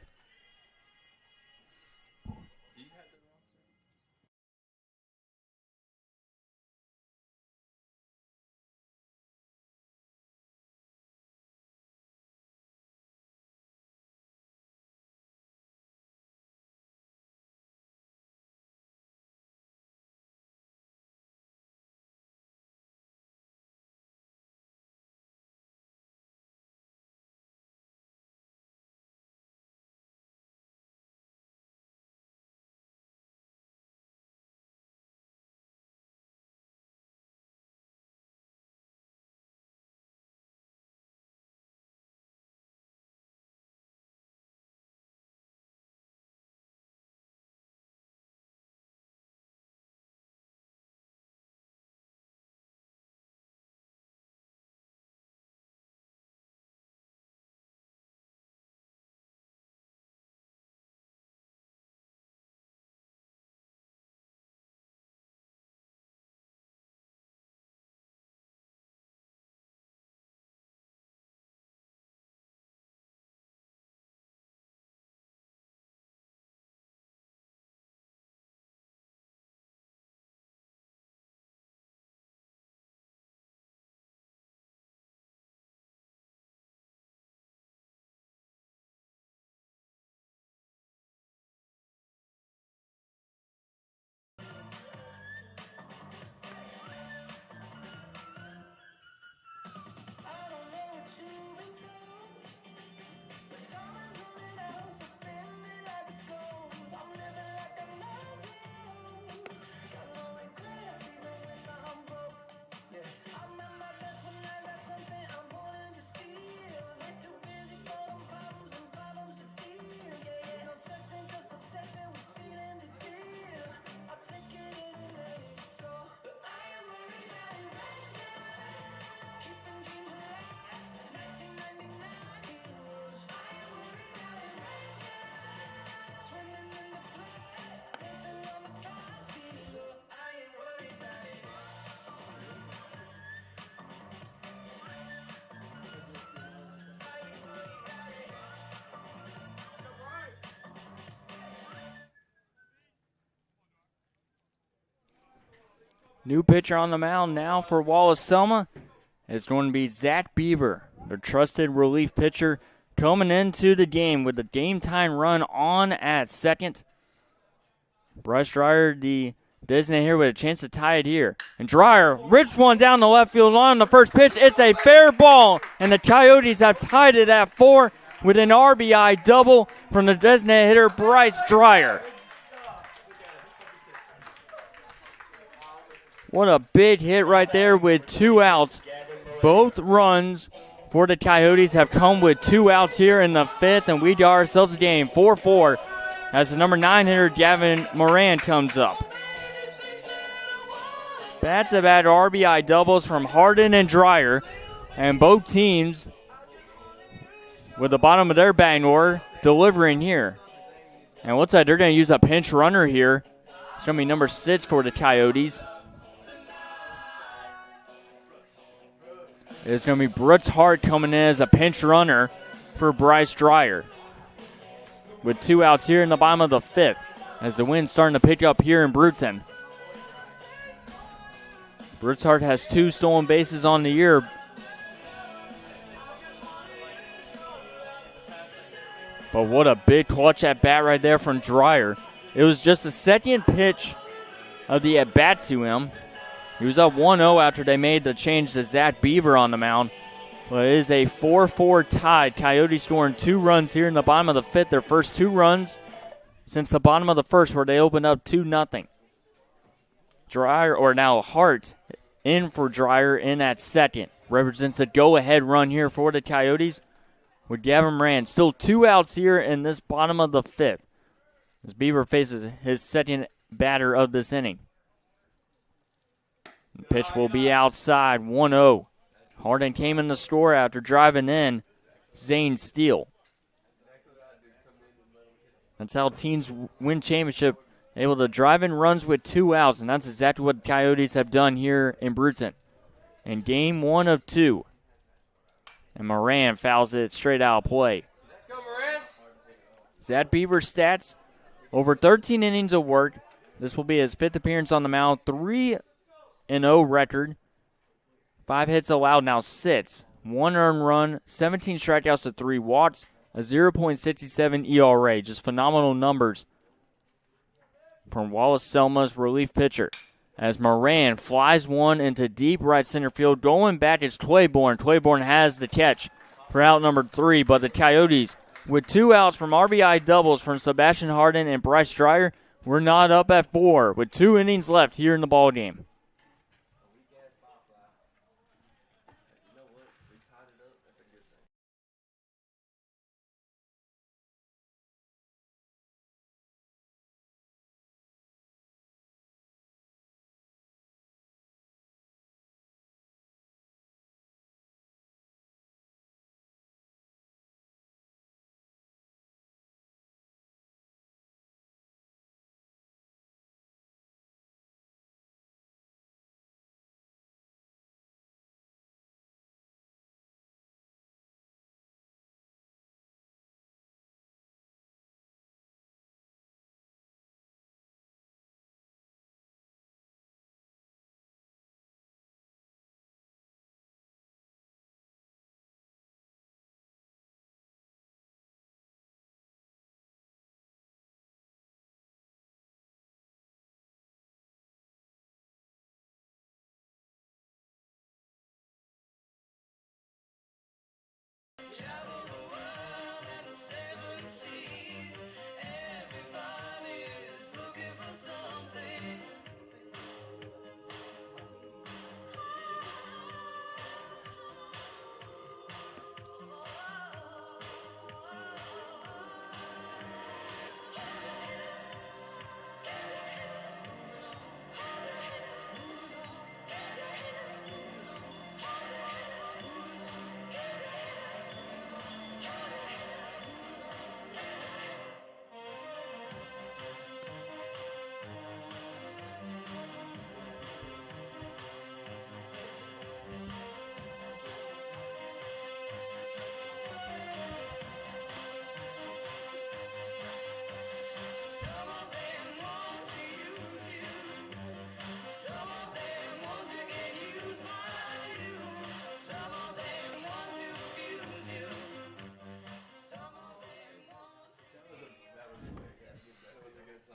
S1: New pitcher on the mound now for Wallace Selma. It's going to be Zach Beaver, their trusted relief pitcher, coming into the game with the game time run on at second. Bryce Dreyer, the designated here, with a chance to tie it here. And Dreyer rips one down the left field line on the first pitch. It's a fair ball, and the Coyotes have tied it at 4 with an RBI double from the designated hitter, Bryce Dreyer. What a big hit right there with 2 outs. Both runs for the Coyotes have come with 2 outs here in the 5th, and we got ourselves a game 4-4 as the number 9 hitter, Gavin Moran, comes up. Back-to-back RBI doubles from Hardin and Dreyer, and both teams with the bottom of their batting order delivering here. And looks like they're going to use a pinch runner here. It's going to be number 6 for the Coyotes. It's going to be Brooks Hart coming in as a pinch runner for Bryce Dreyer. With 2 outs here in the bottom of the 5th as the wind's starting to pick up here in Brewton. Brooks Hart has 2 stolen bases on the year. But what a big clutch at bat right there from Dreyer. It was just the second pitch of the at bat to him. He was up 1-0 after they made the change to Zach Beaver on the mound. But it is a 4-4 tie. Coyotes scoring 2 runs here in the bottom of the 5th. Their first 2 runs since the bottom of the 1st, where they opened up 2-0. Dreyer, or now Hart, in for Dreyer in at second. Represents a go-ahead run here for the Coyotes with Gavin Moran. Still 2 outs here in this bottom of the 5th as Beaver faces his second batter of this inning. The pitch will be outside, 1-0. Hardin came in the score after driving in Zane Steele. That's how teams win championship, able to drive in runs with 2 outs, and that's exactly what the Coyotes have done here in Brewton. In game 1 of 2. And Moran fouls it straight out of play.
S3: Let's go, Moran.
S1: Zach Beaver's stats, over 13 innings of work. This will be his 5th appearance on the mound, 3-0 record. 5 hits allowed, now 6. 1 earned run, 17 strikeouts to 3 walks, a 0.67 ERA. Just phenomenal numbers from Wallace Selma's relief pitcher. As Moran flies one into deep right center field. Going back is Claiborne. Claiborne has the catch for out number 3, but the Coyotes, with 2 outs from RBI doubles from Sebastian Hardin and Bryce Dreyer, we're not up at 4 with 2 innings left here in the ballgame.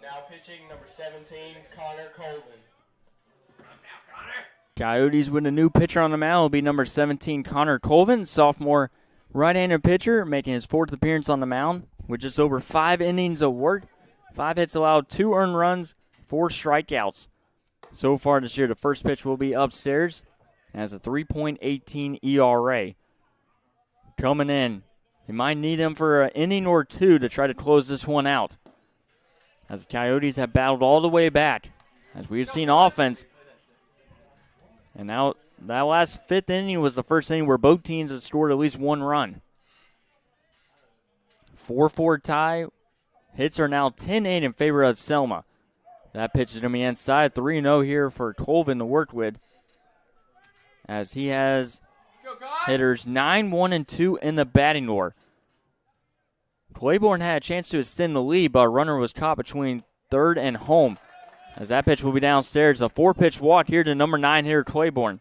S3: Now pitching number 17, Connor Colvin.
S1: Coyotes with a new pitcher on the mound will be number 17, Connor Colvin, sophomore right-handed pitcher, making his 4th appearance on the mound with just over 5 innings of work. 5 hits allowed, 2 earned runs, 4 strikeouts. So far this year, the first pitch will be upstairs. Has a 3.18 ERA. Coming in. They might need him for an inning or 2 to try to close this one out, as the Coyotes have battled all the way back, as we've seen offense. And now that last 5th inning was the first inning where both teams have scored at least 1 run. 4-4 tie. Hits are now 10-8 in favor of Selma. That pitch is going to be inside. 3-0 here for Colvin to work with, as he has hitters 9, 1, and 2 in the batting order. Claiborne had a chance to extend the lead, but a runner was caught between third and home, as that pitch will be downstairs. A 4-pitch walk here to number 9 hitter Claiborne,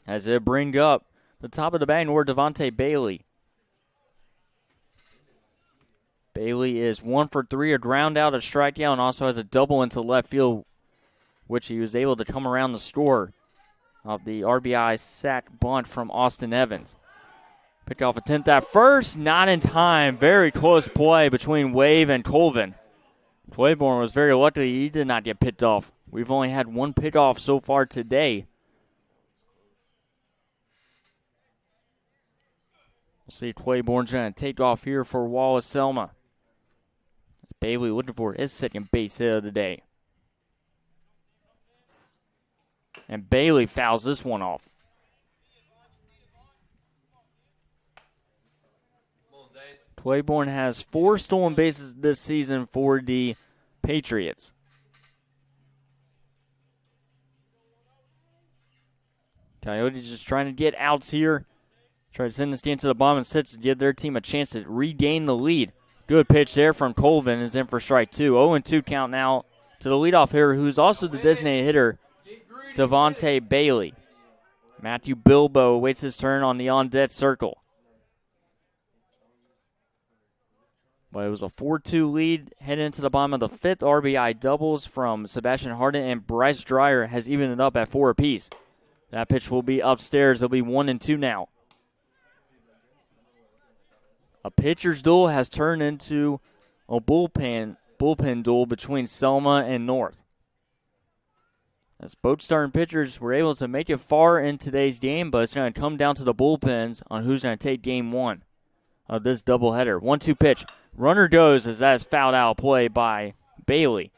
S1: as it bring up the top of the batting order, Devontae Bailey. Bailey is 1 for 3, a ground out, a strikeout, and also has a double into left field, which he was able to come around the score of the RBI sac bunt from Austin Evans. Pick off a 10th at first, not in time. Very close play between Wave and Colvin. Claiborne was very lucky he did not get picked off. We've only had 1 pickoff so far today. We'll see if Claiborne's going to take off here for Wallace Selma. It's Bailey looking for his second base hit of the day. And Bailey fouls this one off. Claiborne has 4 stolen bases this season for the Patriots. Coyotes just trying to get outs here. Try to send this game to the bottom and sits to give their team a chance to regain the lead. Good pitch there from Colvin is in for strike 2. 0-2 count now to the leadoff hitter, who's also the designated hitter, Devontae Bailey. Matthew Bilbo waits his turn on the on-deck circle. But it was a 4-2 lead heading into the bottom of the 5th. RBI doubles from Sebastian Harden, and Bryce Dreyer has evened it up at 4 apiece. That pitch will be upstairs. It'll be 1-2 now. A pitcher's duel has turned into a bullpen duel between Selma and North. As both starting pitchers were able to make it far in today's game, but it's going to come down to the bullpens on who's going to take game 1 of this doubleheader. 1-2 pitch. Runner goes as that is fouled out play by Bailey.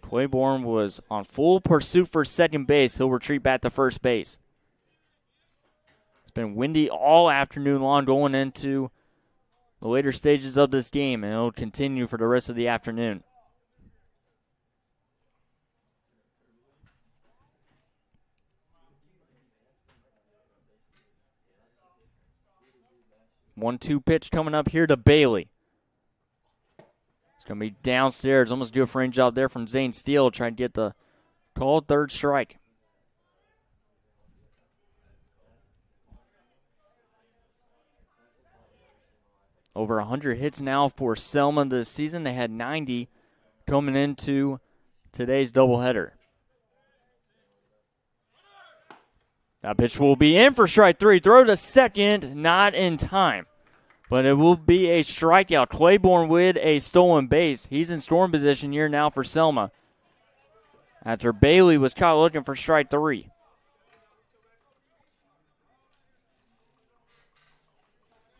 S1: Claiborne was on full pursuit for second base. He'll retreat back to first base. It's been windy all afternoon long going into the later stages of this game, and it'll continue for the rest of the afternoon. One-two pitch coming up here to Bailey. It's going to be downstairs. Almost do a frame job there from Zane Steele trying to get the called third strike. Over 100 hits now for Selma this season. They had 90 coming into today's doubleheader. That pitch will be in for strike 3. Throw to second, not in time. But it will be a strikeout. Claiborne with a stolen base. He's in scoring position here now for Selma, after Bailey was caught looking for strike 3.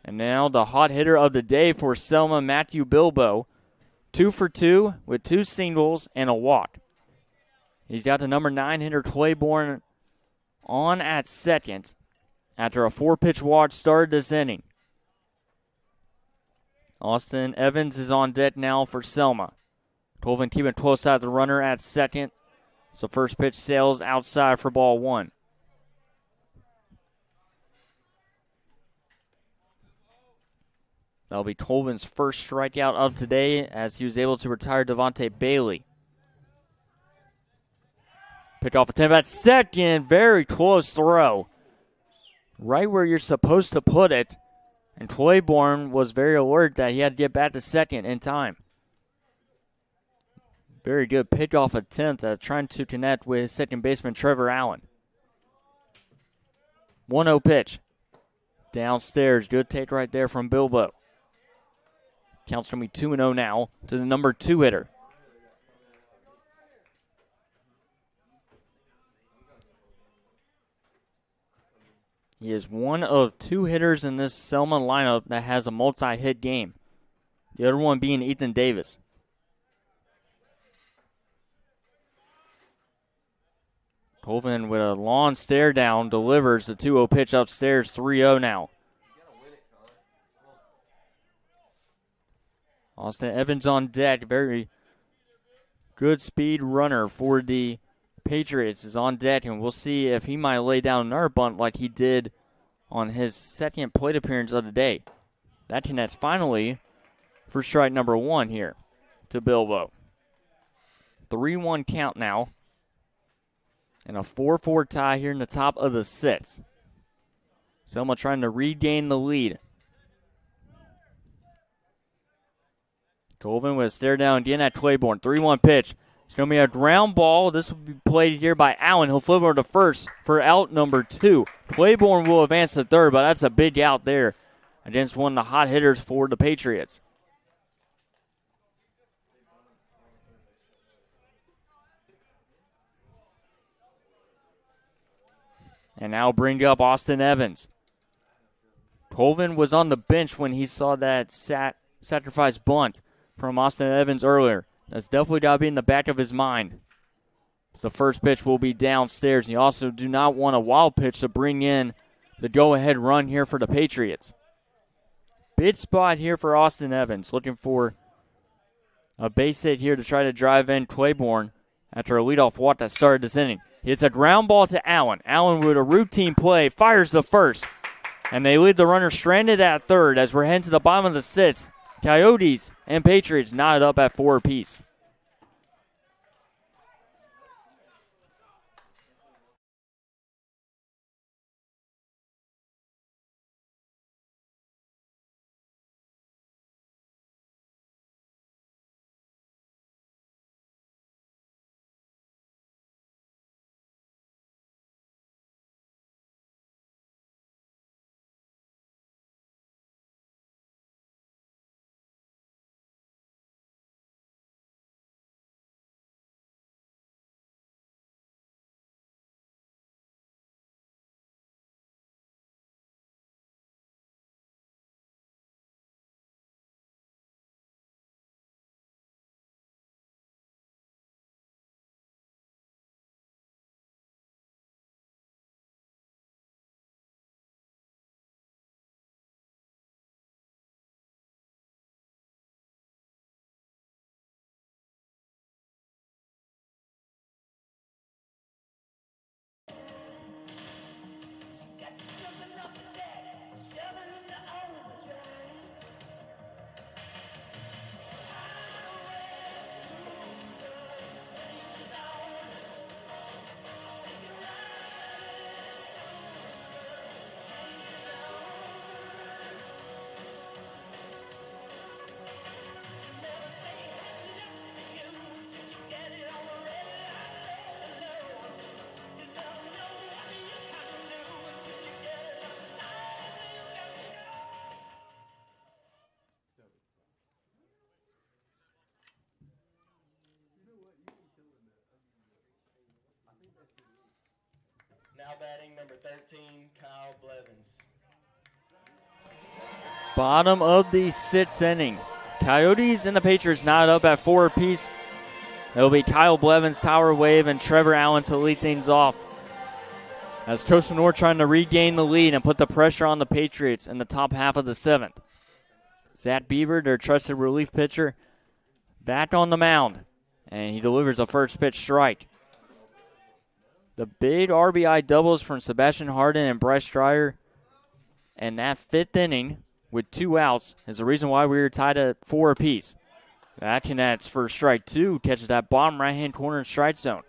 S1: And now the hot hitter of the day for Selma, Matthew Bilbo. 2 for 2 with 2 singles and a walk. He's got the number 9 hitter Claiborne on at second after a 4-pitch walk started this inning. Austin Evans is on deck now for Selma. Colvin keeping close out the runner at second. So first pitch sails outside for ball 1. That'll be Colvin's first strikeout of today as he was able to retire Devontae Bailey. Pick off a 10 at second. Very close throw. Right where you're supposed to put it. And Claiborne was very alert that he had to get back to second in time. Very good pickoff attempt trying to connect with second baseman Trevor Allen. 1-0 pitch. Downstairs. Good take right there from Bilbo. Count's going to be 2-0 now to the number 2 hitter. He is one of 2 hitters in this Selma lineup that has a multi-hit game. The other one being Ethan Davis. Colvin with a long stare down delivers the 2-0 pitch upstairs. 3-0 now. Austin Evans on deck. Very good speed runner for the Patriots is on deck, and we'll see if he might lay down another bunt like he did on his second plate appearance of the day. That connects finally for strike number 1 here to Bilbo. 3-1 count now, and a 4-4 tie here in the top of the 6th. Selma trying to regain the lead. Colvin with a stare down again at Claiborne. 3-1 pitch. It's going to be a ground ball. This will be played here by Allen. He'll flip over to first for out number 2. Claiborne will advance to third, but that's a big out there against one of the hot hitters for the Patriots. And now bring up Austin Evans. Colvin was on the bench when he saw that sacrifice bunt from Austin Evans earlier. That's definitely got to be in the back of his mind. So the first pitch will be downstairs. You also do not want a wild pitch to bring in the go-ahead run here for the Patriots. Bid spot here for Austin Evans, looking for a base hit here to try to drive in Claiborne after a leadoff walk that started this inning. It's a ground ball to Allen. Allen with a routine play fires the first, and they leave the runner stranded at third as we're heading to the bottom of the sixth. Coyotes and Patriots knotted up at 4 apiece.
S3: Now batting number 13, Kyle Blevins.
S1: Bottom of the sixth inning. Coyotes and the Patriots knotted up at 4 apiece. It'll be Kyle Blevins, Tower Wave, and Trevor Allen to lead things off. As Coastal North trying to regain the lead and put the pressure on the Patriots in the top half of the seventh. Zach Beaver, their trusted relief pitcher, back on the mound. And he delivers a first pitch strike. The big RBI doubles from Sebastian Harden and Bryce Stryer. And that fifth inning with 2 outs is the reason why we were tied at 4 apiece. That connects for strike 2, catches that bottom right-hand corner strike zone.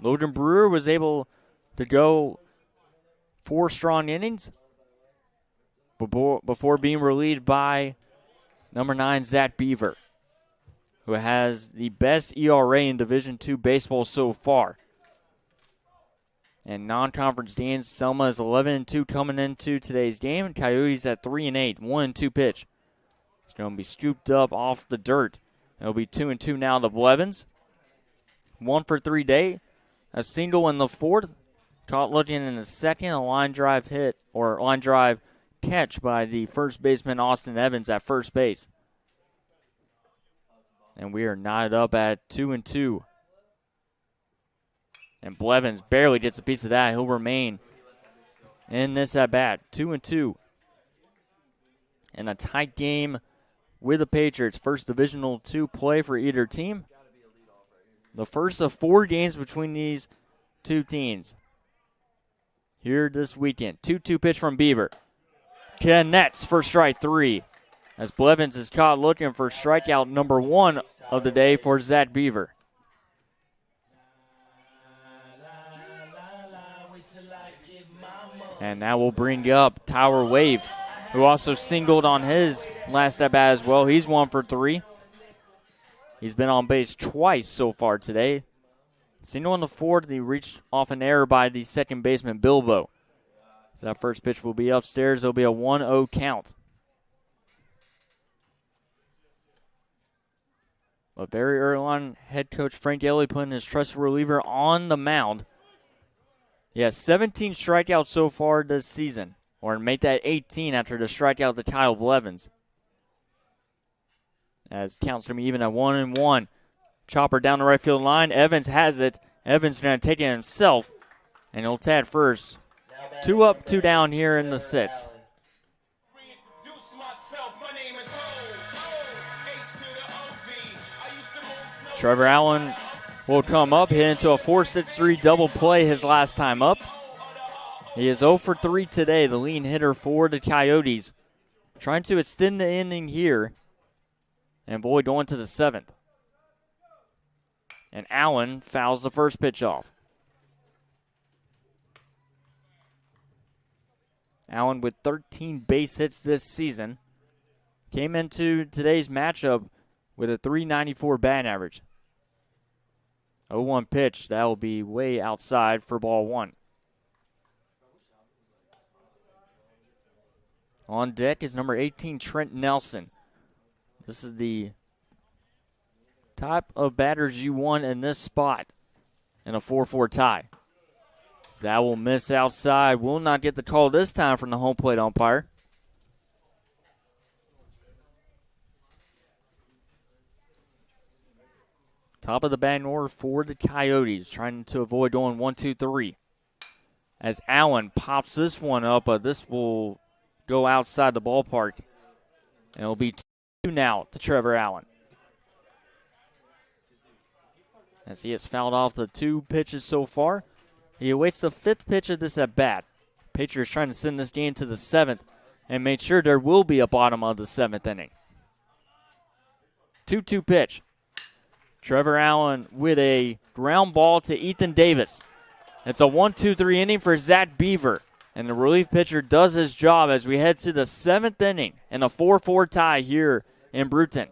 S1: Logan Brewer was able to go 4 strong innings before being relieved by number 9, Zach Beaver, who has the best ERA in Division II baseball so far. And non-conference games, Selma is 11-2 coming into today's game, and Coyotes at 3-8, 1-2 pitch. It's going to be scooped up off the dirt. It'll be 2-2 now to Blevins. 1 for 3 day. A single in the fourth. Caught looking in the second. A line drive hit, or line drive catch by the first baseman Austin Evans at first base. And we are knotted up at 2-2. And Blevins barely gets a piece of that. He'll remain in this at-bat. 2-2. And a tight game with the Patriots. First Divisional II play for either team. The first of 4 games between these two teams here this weekend. 2-2 pitch from Beaver. Connects for strike 3. As Blevins is caught looking for strikeout number 1 of the day for Zach Beaver. And that will bring up Tower Wave, who also singled on his last at-bat as well. He's 1 for 3. He's been on base twice so far today. Single in the fourth, he reached off an error by the second baseman, Bilbo. So that first pitch will be upstairs. It'll be a 1-0 count. But very early on, head coach Frank Ellie putting his trusted reliever on the mound. He has 17 strikeouts so far this season. or make that 18 after the strikeout to Kyle Blevins. As count's going to be even at 1-1. Chopper down the right field line. Evans has it. Evans going to take it himself, and he'll tag first. 2 up, 2 down here in the 6th. Trevor Allen will come up, hit into a 4-6-3 double play his last time up. He is 0 for 3 today, the leading hitter for the Coyotes. Trying to extend the inning here. And Boyd going to the 7th. And Allen fouls the first pitch off. Allen with 13 base hits this season. Came into today's matchup with a .394 batting average. 0-1 pitch. That will be way outside for ball 1. On deck is number 18, Trent Nelson. This is the type of batters you want in this spot in a 4-4 tie. That will miss outside. Will not get the call this time from the home plate umpire. Top of the batting order for the Coyotes, trying to avoid going 1-2-3. As Allen pops this one up, but this will go outside the ballpark. And it'll be 2 now to Trevor Allen. As he has fouled off the 2 pitches so far. He awaits the 5th pitch of this at bat. Patriots trying to send this game to the 7th and make sure there will be a bottom of the 7th inning. 2-2 pitch. Trevor Allen with a ground ball to Ethan Davis. It's a 1-2-3 inning for Zach Beaver. And the relief pitcher does his job as we head to the 7th inning in a 4-4 tie here in Brewton.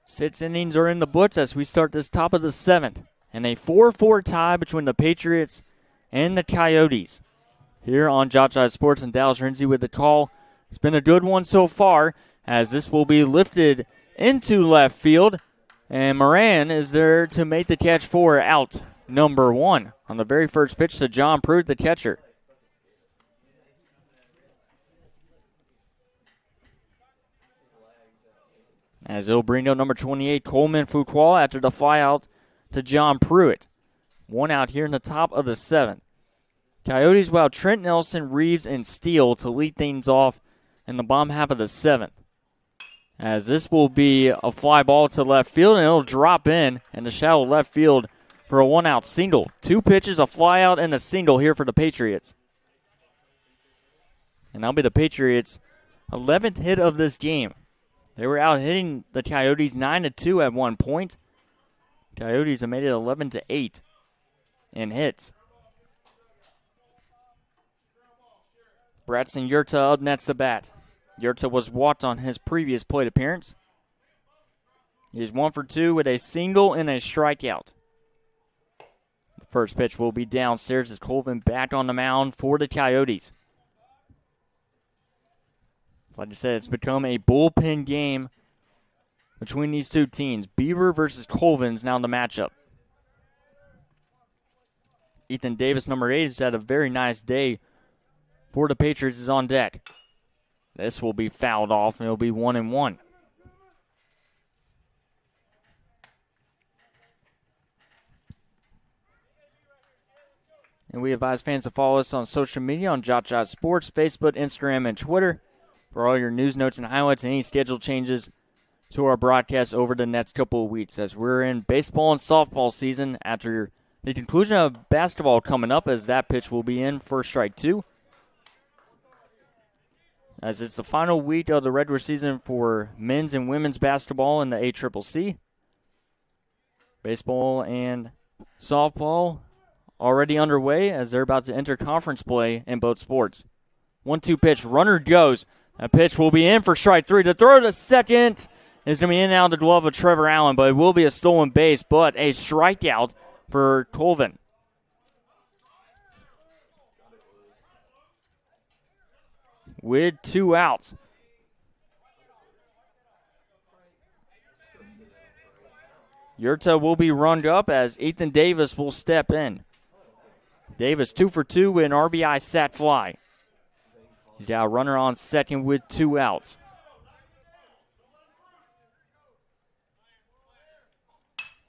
S1: Six innings are in the books as we start this top of the 7th. And a 4-4 tie between the Patriots and the Coyotes. Here on JockJive Sports and Dallas Renzi with the call. It's been a good one so far as this will be lifted into left field. And Moran is there to make the catch for out number 1 on the very first pitch to John Pruitt, the catcher. As it'll bring up number 28, Coleman Fuqua after the flyout to John Pruitt. 1 out here in the top of the 7th. Coyotes will have Trent Nelson, Reeves, and Steele to lead things off in the bottom half of the 7th. As this will be a fly ball to left field, and it'll drop in the shallow left field for a 1-out single. 2 pitches, a fly out, and a single here for the Patriots. And that'll be the Patriots' 11th hit of this game. They were out hitting the Coyotes 9-2 at one point. Coyotes have made it 11-8 in hits. Bratson Yurta up next to bat. Yurta was walked on his previous plate appearance. He is 1 for 2 with a single and a strikeout. The first pitch will be downstairs as Colvin back on the mound for the Coyotes. Like I said, it's become a bullpen game between these two teams. Beaver versus Colvin's now the matchup. Ethan Davis, number 8, has had a very nice day for the Patriots, is on deck. This will be fouled off, and it'll be 1-1. And we advise fans to follow us on social media on JockJive Sports, Facebook, Instagram, and Twitter for all your news, notes, and highlights and any schedule changes to our broadcast over the next couple of weeks, as we're in baseball and softball season after the conclusion of basketball coming up, as that pitch will be in for strike 2. As it's the final week of the regular season for men's and women's basketball in the ACCC. Baseball and softball already underway as they're about to enter conference play in both sports. 1-2 pitch, runner goes. That pitch will be in for strike 3. The throw to second is going to be in and out of the glove of Trevor Allen, but it will be a stolen base, but a strikeout for Colvin. With 2 outs. Yurta will be run up as Ethan Davis will step in. Davis 2 for 2 with an RBI sac fly. He's got a runner on second with 2 outs.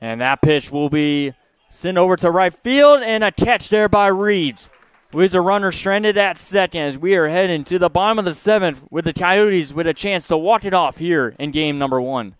S1: And that pitch will be sent over to right field, and a catch there by Reeves. With a runner stranded at second as we are heading to the bottom of the 7th with the Coyotes with a chance to walk it off here in game number 1.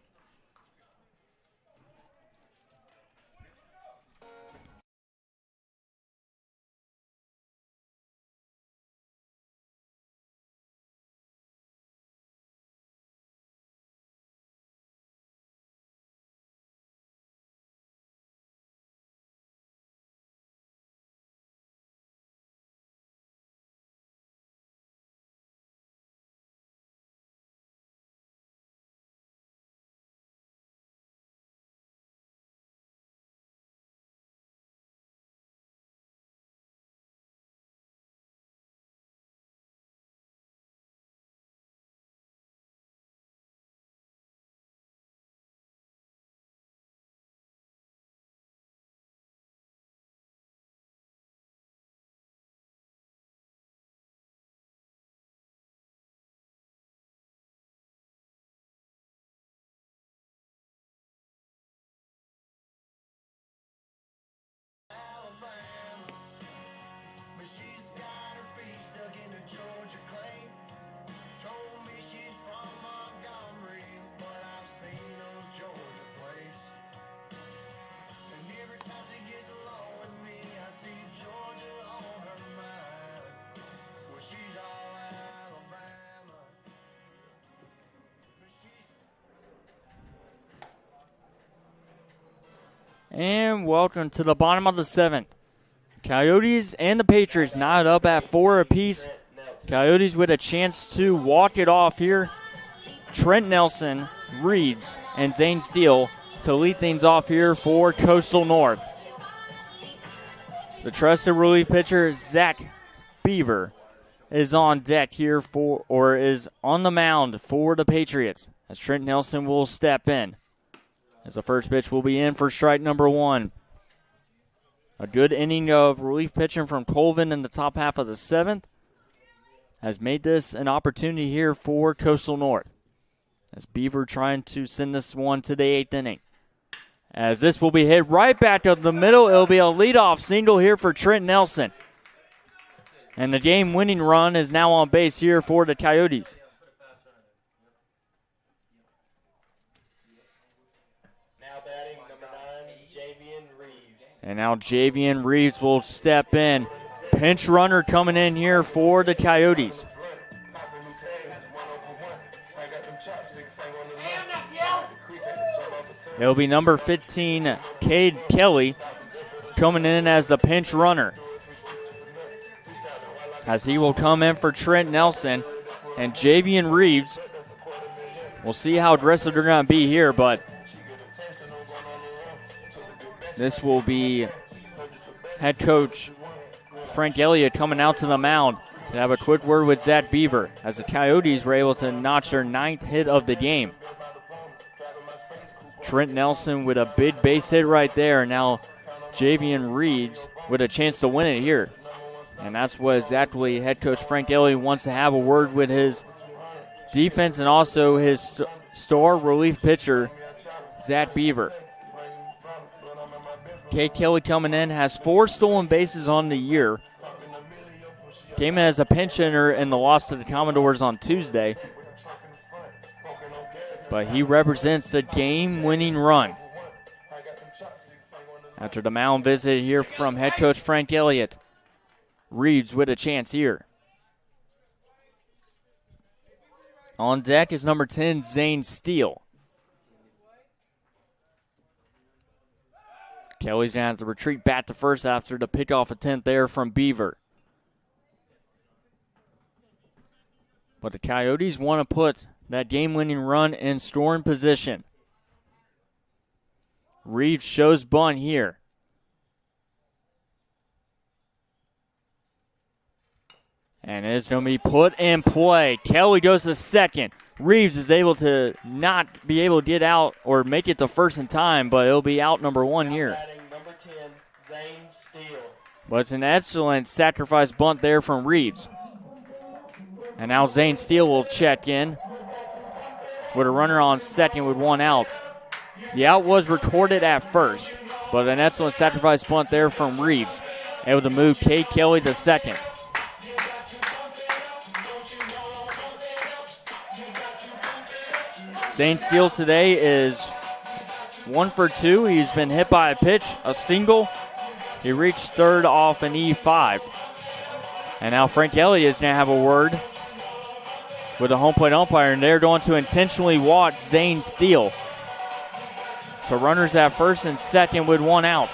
S1: And welcome to the bottom of the 7th. Coyotes and the Patriots knotted up at 4 apiece. Coyotes with a chance to walk it off here. Trent Nelson, Reeves, and Zane Steele to lead things off here for Coastal North. The trusted relief pitcher, Zach Beaver, is on deck here is on the mound for the Patriots, as Trent Nelson will step in. As the first pitch will be in for strike number 1. A good inning of relief pitching from Colvin in the top half of the 7th has made this an opportunity here for Coastal North, as Beaver trying to send this one to the 8th inning. As this will be hit right back up the middle, it'll be a leadoff single here for Trent Nelson. And the game-winning run is now on base here for the Coyotes. And now Javian Reeves will step in. Pinch runner coming in here for the Coyotes. It'll be number 15, Cade Kelly, coming in as the pinch runner, as he will come in for Trent Nelson. And Javian Reeves, we'll see how aggressive they're going to be here, but this will be head coach Frank Elliott coming out to the mound. to have a quick word with Zach Beaver as the Coyotes were able to notch their 9th hit of the game. Trent Nelson with a big base hit right there. Now Javian Reeves with a chance to win it here. And that's what exactly head coach Frank Elliott wants to have a word with his defense and also his star relief pitcher, Zach Beaver. Kate Kelly coming in, has 4 stolen bases on the year. Came in as a pinch hitter in the loss to the Commodores on Tuesday. But he represents the game-winning run. After the mound visit here from head coach Frank Elliott, Reeves with a chance here. On deck is number 10, Zane Steele. Kelly's going to have to retreat back to first after the pickoff attempt there from Beaver. But the Coyotes want to put that game-winning run in scoring position. Reeves shows bunt here. And it's going to be put in play. Kelly goes to second. Reeves is able to not be able to get out or make it to first in time, but it'll be out number 1 here.
S3: Number 10, Zane Steele.
S1: But it's an excellent sacrifice bunt there from Reeves. And now Zane Steele will check in with a runner on second with 1 out. The out was recorded at first, but an excellent sacrifice bunt there from Reeves. Able to move Kate Kelly to second. Zane Steele today is 1 for 2. He's been hit by a pitch, a single. He reached third off an E5. And now Frank Elliott is going to have a word with the home plate umpire, and they're going to intentionally walk Zane Steele. So runners at first and second with 1 out.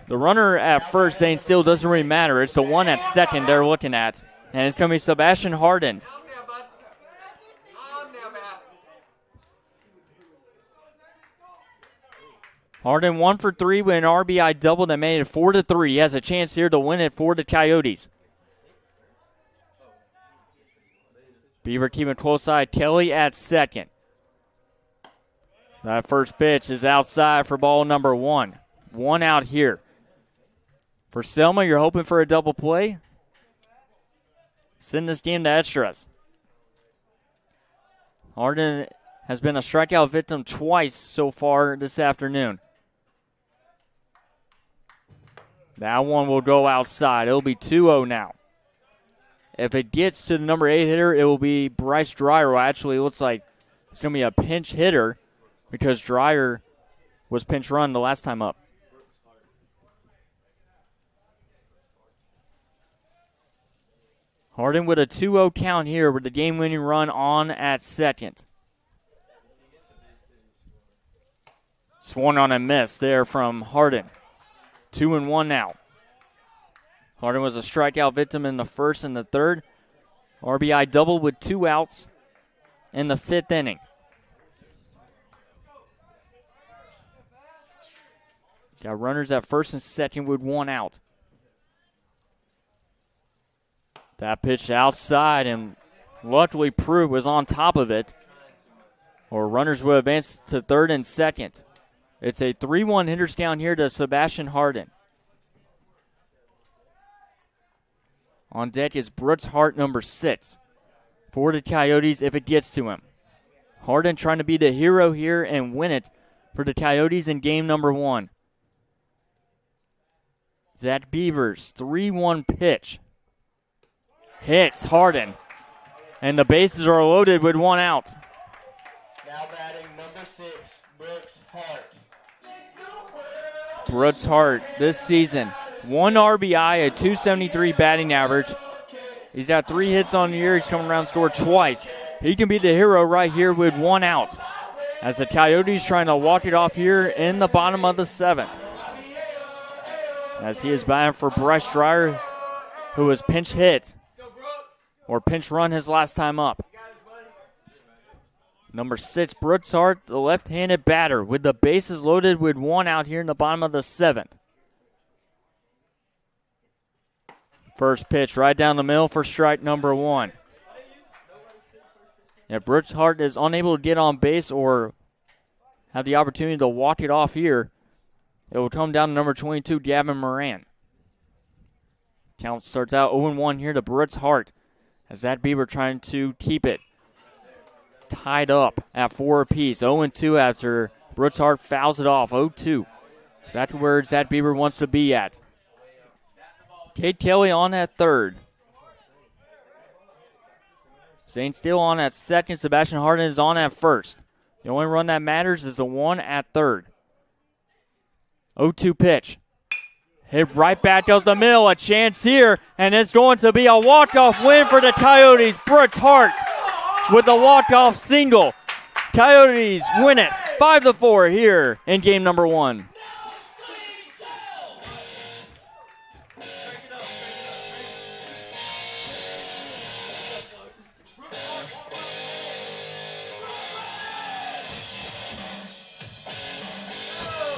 S1: The runner at first, Zane Steele, doesn't really matter. It's the one at second they're looking at. And it's going to be Sebastian Harden. Harden 1 for 3 with an RBI double that made it 4-3. He has a chance here to win it for the Coyotes. Beaver keeping close side. Kelly at second. That first pitch is outside for ball number 1. 1 out here. For Selma, you're hoping for a double play. Send this game to extras. Harden has been a strikeout victim twice so far this afternoon. That one will go outside. It'll be 2-0 now. If it gets to the number 8 hitter, it will be Bryce Dreyer. Actually, it looks like it's going to be a pinch hitter because Dreyer was pinch run the last time up. Harden with a 2-0 count here with the game-winning run on at second. Swung on a miss there from Harden. 2-1 now. Harden was a strikeout victim in the first and the third. RBI double with 2 outs in the 5th inning. He's got runners at first and second with 1 out. That pitch outside, and luckily Prue was on top of it, or runners will advance to third and second. It's a 3-1 hitters count here to Sebastian Harden. On deck is Brooks Hart, number 6, for the Coyotes if it gets to him. Harden trying to be the hero here and win it for the Coyotes in game number 1. Zach Beavers, 3-1 pitch. Hits Harden. And the bases are loaded with 1 out.
S3: Now batting number 6, Brooks Hart.
S1: Brooks Hart this season, 1 RBI, a .273 batting average. He's got 3 hits on the year. He's coming around and scored twice. He can be the hero right here with 1 out. As the Coyotes trying to walk it off here in the bottom of the 7th. As he is batting for Bryce Dreyer, who was pinch hit or pinch run his last time up. Number 6, Brooks Hart, the left-handed batter, with the bases loaded with 1 out here in the bottom of the 7th. First pitch right down the middle for strike number 1. If Brooks Hart is unable to get on base or have the opportunity to walk it off here, it will come down to number 22, Gavin Moran. Count starts out 0-1 here to Brooks Hart as Zach Bieber trying to keep it tied up at 4 apiece. 0-2 after Brooks Hart fouls it off. 0-2. Exactly where Zach Bieber wants to be at. Cade Kelly on at third. Zane Steele on at second. Sebastian Harden is on at first. The only run that matters is the one at third. 0-2 pitch. Hit right back up the middle. A chance here, and it's going to be a walk-off win for the Coyotes. Brooks Hart with a walk-off single. Coyotes win it 5-4 here in game number 1.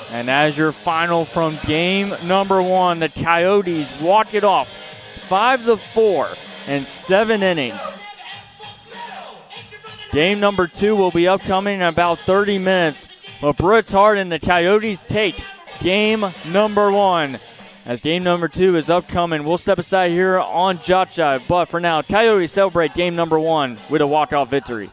S1: And as your final from game number 1, the Coyotes walk it off 5-4 in 7 innings. Game number 2 will be upcoming in about 30 minutes. But Brooks Hart and the Coyotes take game number 1. As game number 2 is upcoming, we'll step aside here on JockJive. But for now, Coyotes celebrate game number 1 with a walk-off victory.